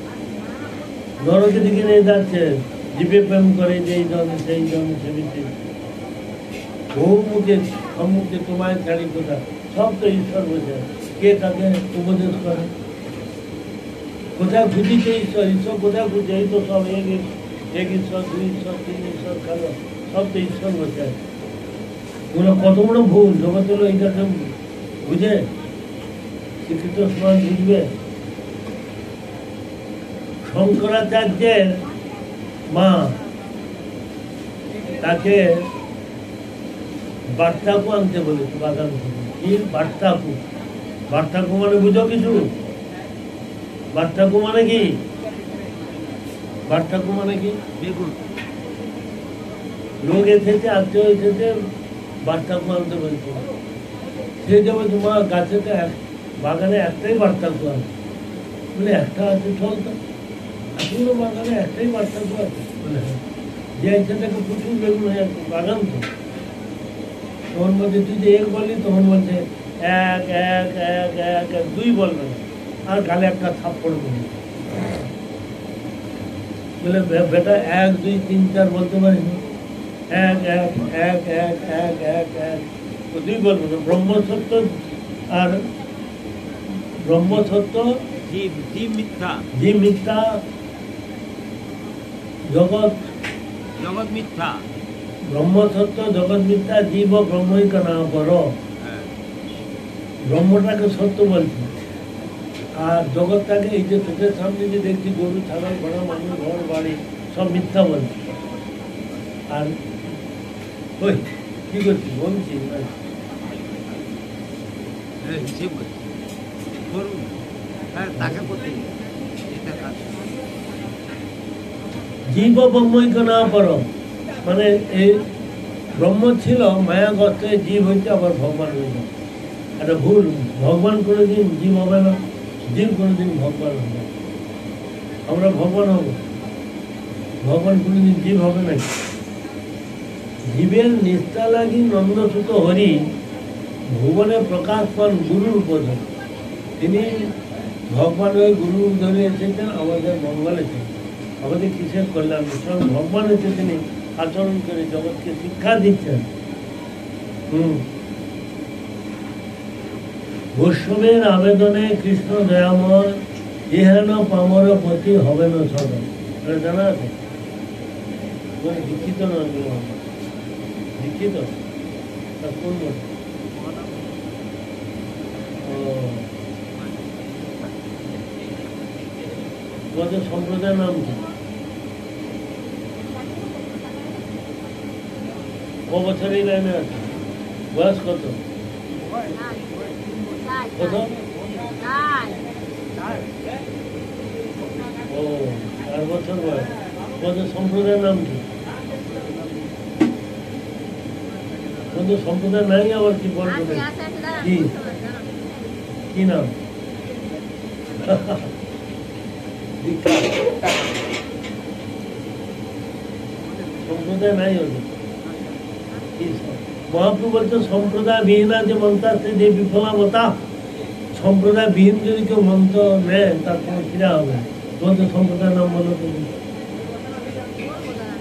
নরকের দিকে নিয়ে যাচ্ছে। জীবে প্রেম করে যে এই জন সেই জন সেবিতে, বহু মুখে সম্মুখে তোমায় ছাড়ি কোথা, সব তো ঈশ্বর বোঝে। কে তাকে উপদেশ করে? কোথায় খুঁজিছে ঈশ্বর? ঈশ্বর কোথায় খুঁজছে? এই তো সব এক ঈশ্বর, 2 ঈশ্বর, 3 ঈশ্বর, খেলো সব তো ঈশ্বর বোঝে। ওগুলো কত বড় ভুল। জগৎ হলো এইটাকে বুঝে, শিক্ষিত সমাজ বুঝবে। শঙ্করাচার্যের মা তাকে বার্তাকু আনতে বলেছে বাগান থেকে। কি বার্তাকু? বার্তাকু মানে বুঝো কিছু? বার্তাকু মানে কি? বার্তাকু মানে কি? দেখুন, লোক এসেছে, আত্মীয় এসেছে, বার্তাকু আনতে বলছে। সে যাবে তোমার গাছেতে বাগানে একটাই বার্তাকু আছে। বলে একটা আছে, চল তো। এতগুলো বাগানে একটাই বার্তাকু আছে? বলে হ্যাঁ। যে ছেলেটাকে প্রচুর বেগুন হয়ে আছে, বাগান তো। তখন বলছে তুই যে এক বললি, তখন বলছে 1 1 1 1 1 2 বলবে না, আর গালে একটা থাপ্পড় বলবে। বলে বেটা 1 2 3 4 বলতে পারিস না? 1 1 1 1 1 1 1 2 বলবে না। ব্রহ্মসত্য আর ব্রহ্মসত্য, জীব জীব মিথ্যা, যে মিথ্যা, জগৎ জগৎ মিথ্যা। ব্রহ্মসত্য, জগৎ মিথ্যা, জীব ব্রহ্মইকা না করো। হ্যাঁ, ব্রহ্মটাকে সত্য বলছি, আর জগৎটাকে এই যে চোখের সামনে যে দেখছি গরু, ছাগল, ঘোড়া, মানুষ, ঘর, বাড়ি সব মিথ্যা বলছি। আর ওই কি করছি বলছি হিসেব করছি করুন। হ্যাঁ, তাকে করতে দিন। এটা কাজ। জীব ব্রহ্মইকা না করো মানে এই ব্রহ্ম ছিল মায়াগত, জীব হইতে আবার ভগবান হয়ে যায়। এটা ভুল। ভগবান কোনোদিন জীব হবে না, জীব কোনোদিন ভগবান হবে না। আমরা ভগবান হব, ভগবান কোনোদিন জীব হবে না। জীবের নিষ্ঠা লাগি নন্দসুত হরি, ভুবনে প্রকাশ পান গুরুর পদ। তিনি ভগবান হয়ে গুরু ধরে এসেছেন আমাদের মঙ্গল এসেছেন, আমাদের কিসের কল্যাণ। স্বয়ং ভগবান এসে তিনি আচরণ করে জগৎকে শিক্ষা দিচ্ছেন। বৈষ্ণবের আবেদনে কৃষ্ণ দয়াময় ইহেন পামর পতি হবে না সদা। এটা জানা আছে? তুমি দীক্ষিত না? দীক্ষিত? তা কোন মত? ও, তোমাদের সম্প্রদায়ের নাম কি? ক বছর এই লাইনে আছে? বয়স কত? কত? ও, 4 বছর বয়স। তোমাদের সম্প্রদায়ের নাম কি? তোমাদের সম্প্রদায় নাই আবার কি বলবো? কি কি নাম? দীক্ষা সম্প্রদায় নাই ওদের। মহাপ্রভু বলছে সম্প্রদায় বিহীনা যে মন্ত্র আছে যে বিফলাবতা, সম্প্রদায় বিহীন যদি কেউ মন্ত্র নেয় তার কোনো ক্রিয়া হবে। তোমাদের সম্প্রদায়ের নাম বলো তুমি।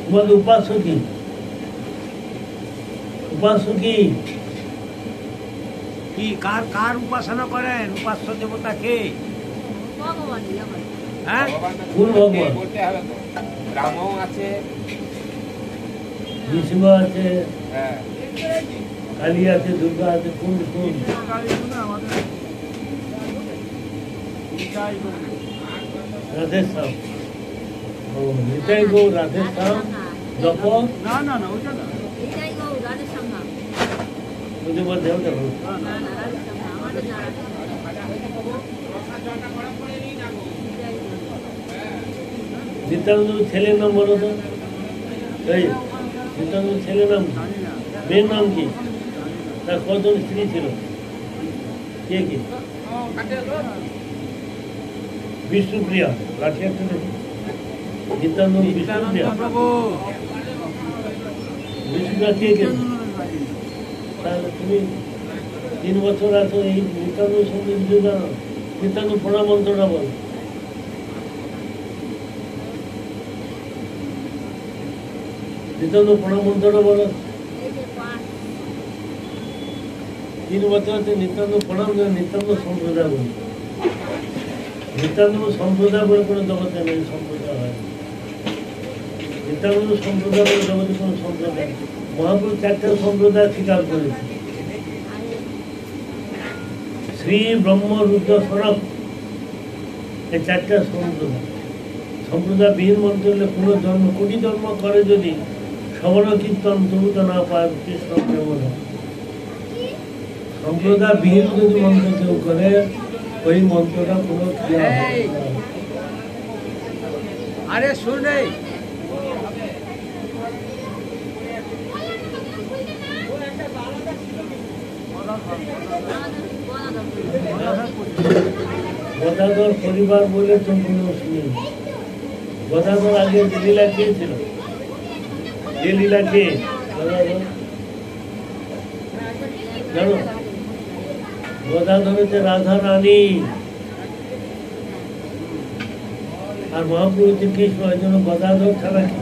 তোমাদের উপাস্য কি? উপাস্য কি? কি কার কার উপাসনা করেন? উপাস্য দেবতা কে? হ্যাঁ, কোন ভগবান? বলতে হবে তো। রামও আছে, নৃসিংহ আছে, হ্যাঁ, কালী আছে, দুর্গা আছে, কোন কোন? আমাদের নিতাই গৌর। রাধেশ্যাম। ও, নিতাই গো রাধেশ্যাম জপ না না না, ওইটা না। বুঝতে পারছে? দেখো নিত্যানন্দ ছেলের নাম বলো তো। এই নিত্যানন্দ ছেলের নাম কি? জানি না, মেয়ের নাম কি? জানি না। তার কজন স্ত্রী ছিল? কে কি? বিষ্ণুপ্রিয়া। লাঠি একটা দেখি। নিত্যানন্দ নিত্যানন্দ বিষ্ণুপ্রিয়া। প্রভু। বিষ্ণুপ্রিয়া কে কে? তাহলে তুমি 3 বছর আছো, এই নিত্যানন্দ সঙ্গে কিছু জানো? নিত্যানন্দ প্রণাম মন্ত্রটা বল। নিত্যানন্দ প্রণাম মন্ত্রটা বলো। 3 বছর আছে নিত্যানন্দ প্রণাম, নিত্যানন্দ সম্প্রদায় বলে। নিত্যানন্দ সম্প্রদায় বলে কোনো জগতে নেই, সম্প্রদায় হয়। নিত্যানন্দ সম্প্রদায় বলে জগতে কোনো সম্প্রদায় নেই। মহাপুরুষ 4টা সম্প্রদায় স্বীকার করেছে। শ্রী ব্রহ্ম রুদ্র সনক, এই 4টা সম্প্রদায়। সম্প্রদায় বিহীন মন্ত্র হলে কোনো জন্ম, কোটি জন্ম করে যদি শ্রবণ কীর্তন তবু তো না পায় কৃষ্ণ প্রেম। সম্প্রদায় বিহীন যদি মন্ত্র কেউ করে, ওই মন্ত্রটা কোনো ক্রিয়া হবে এই, না। আরে শুনে গদাধর পরিবার বলে তো কোনো শুনি। গদাধর আগে যে লীলা কে ছিল? যে লীলা কে? গদাধর জানো? গদাধর হচ্ছে রাধা রানী, আর মহাপ্রভু হচ্ছে কৃষ্ণ। এই জন্য গদাধর ছাড়া কি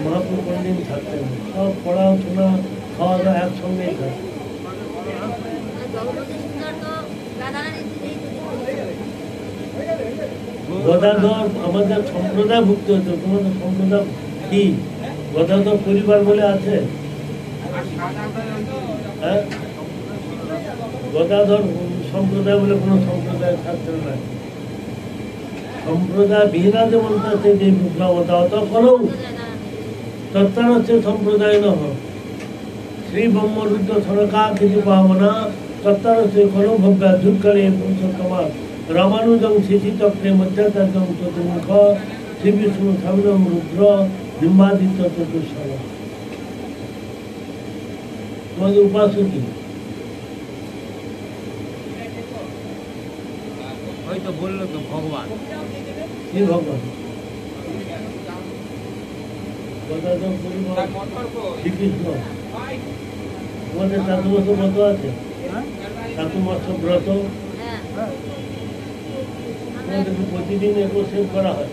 মহাপ্রভু কোনদিন থাকতেন না। সব পড়াশোনা খাওয়া দাওয়া একসঙ্গেই থাকে। গদাধর আমাদের সম্প্রদায় ভুক্ত হতো। তোমাদের সম্প্রদায় কি গদাধর পরিবার বলে আছে? হ্যাঁ, গদাধর সম্প্রদায় বলে কোনো সম্প্রদায় ছাত্র নাই। সম্প্রদায় বিহীনা যেমন আছে যে বিপ্লবতা অত করো তত্ত্বারস্য সম্প্রদায় নহ। শ্রী ব্রহ্মরুদ্র সরকা কিছু পাবনা তত্ত্বারস্য করো ভব্যা দুর্গণে পুরুষোত্তমা রামানুজং শিশি চক্রে মধ্যাচার্যং চতুর্মুখ শ্রী বিষ্ণু সাবিনং রুদ্র বিম্বাদিত্য চতুর্শল। তোমাদের উপাস্য কি? ওই তো বললো তো ভগবান। কি ভগবান? গদাধর পরিবার শ্রীকৃষ্ণ। তোমাদের চাতুর্মাস ব্রত আছে? চাতুর্মাস ব্রত তোমাদের প্রতিদিন এগুলো সেভ করা হয়?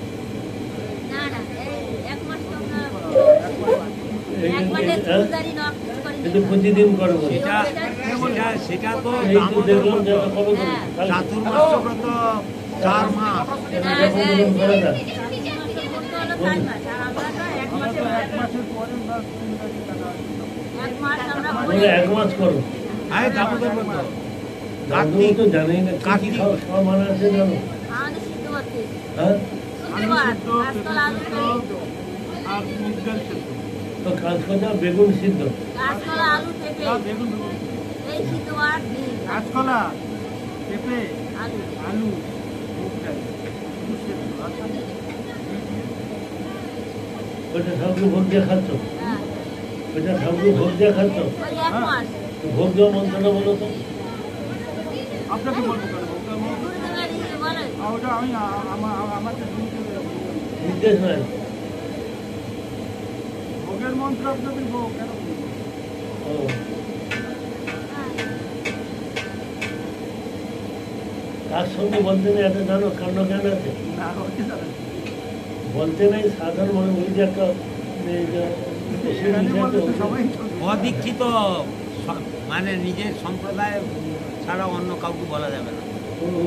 এটা প্রতিদিন করবো। সেটা সেটা সেটা তো এই তো দামোদর দেখলাম ব্রত। যে এটা কবে হ্যাঁ। কালকে। চাতুর্মাস্য ব্রত 4 মাস। এটা যখন তখন করা যায়। করতে হলো 4 মাস, আর আমরা তো 1 আমরা মাসে তো 1 মাসের পরে বা 3 তারিখ টাকা 1 মাস আমরা বলে 1 মাস করো। হ্যাঁ দামোদর ব্রত। দাদু তো জানেই না কি কি কার্তিক। খাওয়া সব মানা আছে জানো? আমাদের সিদ্ধ করতে হ্যাঁ, সিদ্ধ ভাত, কাঁচকলা আলু সিদ্ধ, আর মুগ ডাল সেদ্ধ তো কাঁচকলা বেগুন সিদ্ধ। কাঁচকলা আলু পেঁপে, আর বেগুন বেগুন এই সিদ্ধ ভাত, ডিম, কাঁচকলা পেঁপে আলু। আলু মুগ ডাল শুধু সেদ্ধ আর সাথে ওইটা ঠাকুর ভোগ দিয়ে খাচ্ছ? হ্যাঁ, ওইটা ঠাকুর ভোগ দিয়ে খাচ্ছ? ওই 1 মাস। তো ভোগ দেওয়া মন্ত্রটা বলো তো। আপনাকে বলবো কেন ওটা গুরুদেবের ইয়ে বলে, ওটা আমি আমাকে নির্দেশ নাই। ভোগের মন্ত্র আপনাকে ভোগ কেন বলবো? ও, হ্যাঁ, কার সঙ্গে বলতে নেই এটা জানো? কাণ্ড জ্ঞান আছে? না ওটা জানেন বলতে নেই সাধারণ মানে ওই যে একটা এই যে সেখানে বলতে তো ওই- সবাই চলবে। অদীক্ষিত মানে নিজের সম্প্রদায় ছাড়া অন্য কাউকে বলা যাবে না।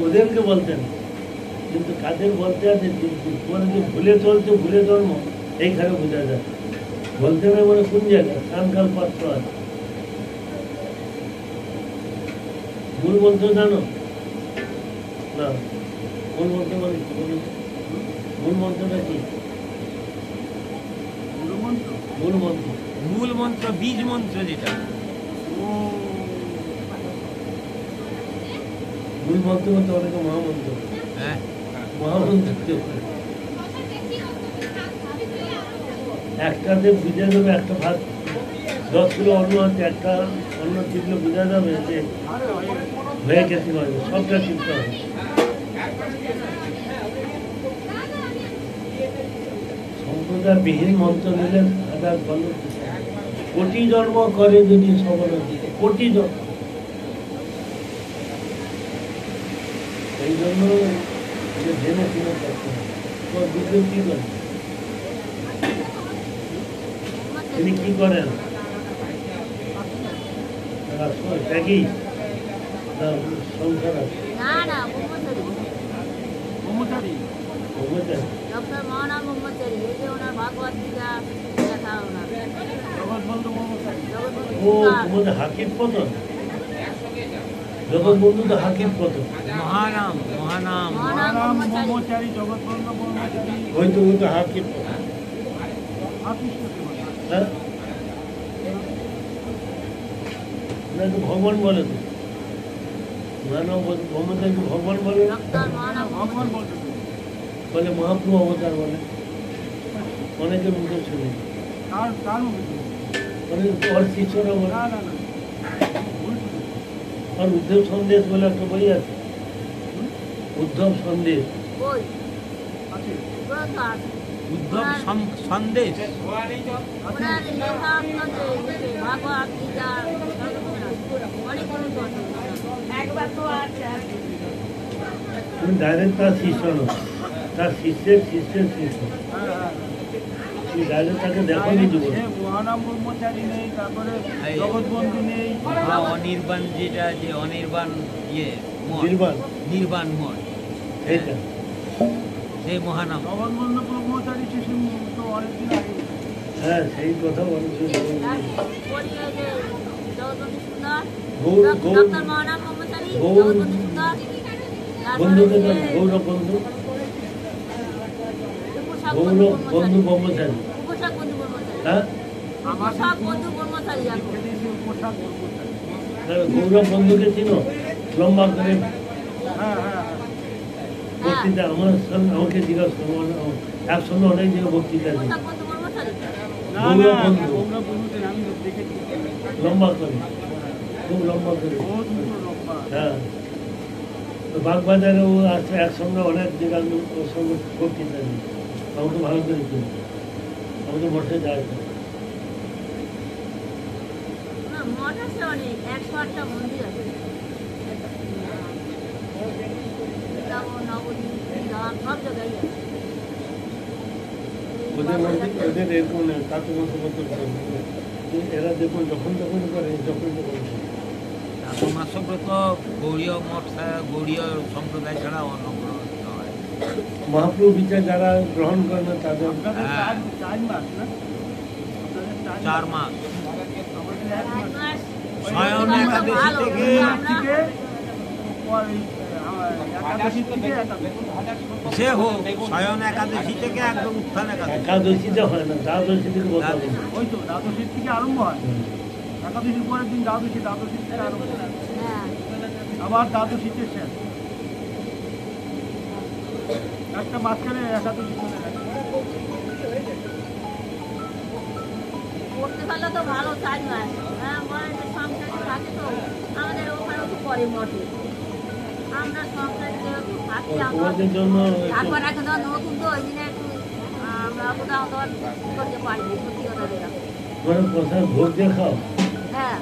ওদেরকে বলতেন, কিন্তু কাদের বলতে আছে মানে যে ভুলে চলছে ভুলে জন্ম এইখানে বোঝা যায়। বলতে নেই মানে কোন জায়গায় স্থানকাল পাত্র আছে। মূল মন্ত্র জানো? না, মূল মন্ত্র মানে কি বলুন তো? মূল মন্ত্রটা কি? গুরুমন্ত্র মূল মন্ত্র মূল মন্ত্র বীজ মন্ত্র যেটা, ও মূল মন্ত্র বলতে অনেকে মহামন্ত্র। হ্যাঁ মহামন্ত্র কেউ করে। একটাতে বুঝে দেবে একটা ভাত 10 কিলো অন্ন আছে, একটা অন্ন চিনলে বোঝা যাবে যে হয়ে গেছে নয়, সবটা চিনতে হবে। সম্প্রদায়বিহীন মন্ত্র নিলে হাজার ভালো কোটি জন্ম করে যদি সবল কোটি জন্ম। এই জন্য যে জেনে শুনে করতে হবে। তোমার বুঝলেন কি করেন? তিনি কি করেন? ত্যাগী না সংসার আছে? না না, ব্রহ্মচারী, ব্রহ্মচারী ব্রহ্মচারী। ডক্টর মহানাম ব্রহ্মচারী। এই যে ওনার ভাগবত গীতা লেখা, ওনার জগৎবন্ধু ব্রহ্মচারী জগৎবন্ধু ও গীতা। তোমাদের হাকিম পতন, জগৎবন্ধু তো হাকিম পতন। মহানাম মহানাম মহানাম রাম ব্রহ্মচারী। ব্রহ্মচারী জগৎবন্ধু ব্রহ্মচারী ওই তো হাকিম পতন। কৃষ্ণকে বলে হ্যাঁ, ওনাকে ভগবান বলে তো। মানব ব্রহ্মচারীকে ভগবান বলে না? ডক্টর মহানাম ভগবান ব্রহ্মচারী। বলতে বলে মহাপ্রভু অবতার বলে। অনেকের মুখে শুনি, কার মুখে শুনবো? অনেক ওর শিষ্যরা বলে। না না না ভুল শুনবো। আর উদ্ধব সন্দেশ বলে একটা বই আছে, উদ্ধব সন্দেশ। বই আছে গ্রন্থ আছে। উদ্ধব সন্দেশ। ওনার লেখা আপনাদের ভাগবত গীতা অনেক গ্রন্থ আছে। একবার তো আছে। তুমি ডাইরেক্ট তার শিষ্য নয়, তার শিষ্যের শিষ্যের শিষ্য। হ্যাঁ হ্যাঁ তুমি ডাইরেক্ট তাকে দেখো নি যুবক। সে মহানাম ব্রহ্মচারী নেই, তারপরে হ্যাঁ। জগৎবন্ধু নেই, অনির্বাণ যেটা, যে অনির্বাণ ইয়ে মঠ, নির্বাণ নির্বাণ মঠ, এইটা সেই মহানাম। জগৎবন্ধু ব্রহ্মচারী শিশু তো অনেকদিন আগে হ্যাঁ সেই কথা বলছি। জগৎবন্ধু সুন্দর, গৌর গৌর ডক্টর মহানাম ব্রহ্মচারী, গৌর জগৎবন্ধু সুন্দর। বন্ধুকে তো গৌরব বন্ধু, উপসাক গৌরব বন্ধু বন্ধু ব্রহ্মচারী। ব্রহ্মচারী। উপসাক বন্ধু ব্রহ্মচারী। হ্যাঁ, উপসাক বন্ধু ব্রহ্মচারী এখন। পোশাক ব্রহ্মচারী। তাহলে গৌরব বন্ধুকে চিনো? লম্বা করে হ্যাঁ হ্যাঁ হ্যাঁ বক্তৃতা আমার সঙ্গে আমাকে জিজ্ঞাসা করো, একসঙ্গে অনেক জায়গায় বক্তৃতা দিই। উপসাক বন্ধু ব্রহ্মচারী। না গৌরব না বন্ধু। গৌরব বন্ধুদের আমি দেখেছি লম্বা করে, খুব লম্বা করে। বহুত দুটো লম্বা হ্যাঁ, তো বাগবাজারেও আছে, একসঙ্গে অনেক জায়গায় আমি ওর সঙ্গে বক্তৃতা দিই। আমাকে ভালো করে চিনি, আমাকে মঠে যায় তো। না, মঠ আছে অনেক, 108টা মন্দির আছে। বৃন্দাবন, নবদ্বীপ, ধাম সব জায়গায় আছে। ওদের মধ্যে ওদের এরকম নেই, কাতু মতো মতো এরা দেখুন যখন তখন করে, যখন তখন করে। মাসব্রত গৌড়ীয় মঠ গৌড়ীয় সম্প্রদায় ছাড়া অন্য কোনো হয়। মহাপ্রভু বিচার যারা গ্রহণ করে না তাদের আপনাদের হ্যাঁ। 4 মাস না? আপনাদের 4 মাস আমাদের 1 মাস। স্বয়ং একাদশী থেকে থেকে পর এই, একাদশী থেকে একাদশী। সে হোক স্বয়ং একাদশী থেকে একদম উত্থান একাদশী। একাদশীতে হয় না, দ্বাদশী থেকে বলতে হবে। ওই তো দ্বাদশীর থেকে আরম্ভ হয়, একাদশীর পরের দিন দ্বাদশী, দ্বাদশীর থেকে আরম্ভ হয়, হ্যাঁ আবার দ্বাদশীতে শেষ, একটা মাঝখানে একাদশী চলে যায়। করতে পারলে তো ভালো 4 মাস। হ্যাঁ বলে যে সংসারে থাকে তো আমাদের ওখানে তো করে মঠে, আমরা সংসারে যেহেতু থাকি আমরা তোমাদের জন্য তারপর এখন ধর নতুন তো ওই দিনে একটু আমরা কোথাও ধর করতে পারি সত্যি কথা যেটা। তোমার প্রসাদ ভোগ দিয়ে খাও। হ্যাঁ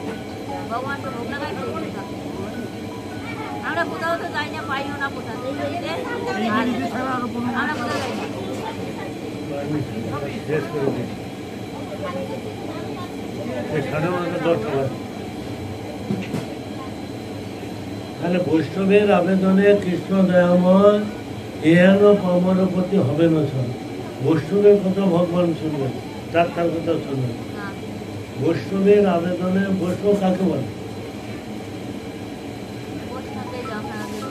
ভগবানকে ভোগ লাগাই সেই কথা। আমরা কোথাও তো যাই না, পাইও না কোথাও এই বাড়িতে এই জিনিস ছাড়া আরো কোনো আমরা কোথাও যাই না। শেষ করে দিই। 10:30 বাজে। তাহলে বৈষ্ণবের আবেদনে কৃষ্ণ দয়াময় এহেন পামর প্রতি হবে না সব। বৈষ্ণবের কথা ভগবান শুনবেন, তার কথা শুনবেন। হ্যাঁ বৈষ্ণবের আবেদনে বৈষ্ণব কাকে বলে? বৈষ্ণবদের যখন আমাদের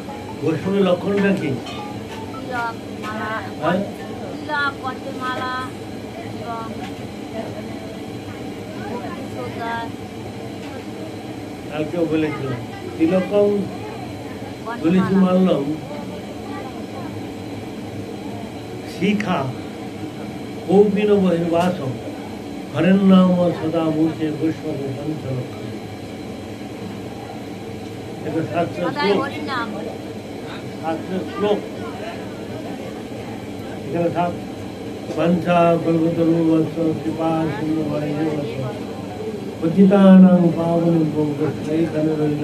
বৈষ্ণবের লক্ষণটা কি? তিলক মালা, হ্যাঁ? তিলক কণ্ঠে মালা এবং শ্রদ্ধা কালকেও বলেছিলাম তিলকম কণ্ঠে তুলসী মালা। মাল্যম শিখা কৌপিন বহির্বাসম হরেন নাম সদা মুখে বৈষ্ণব পঞ্চলক্ষ। এটা শাস্ত্রের সদাই শ্লোক, হরির নাম। শাস্ত্রের শ্লোক। এখানে থাক পঞ্চা কল্পতরু বৎস কৃপা সিন্ধু পতিতানাং পাবন এইখানে রইল।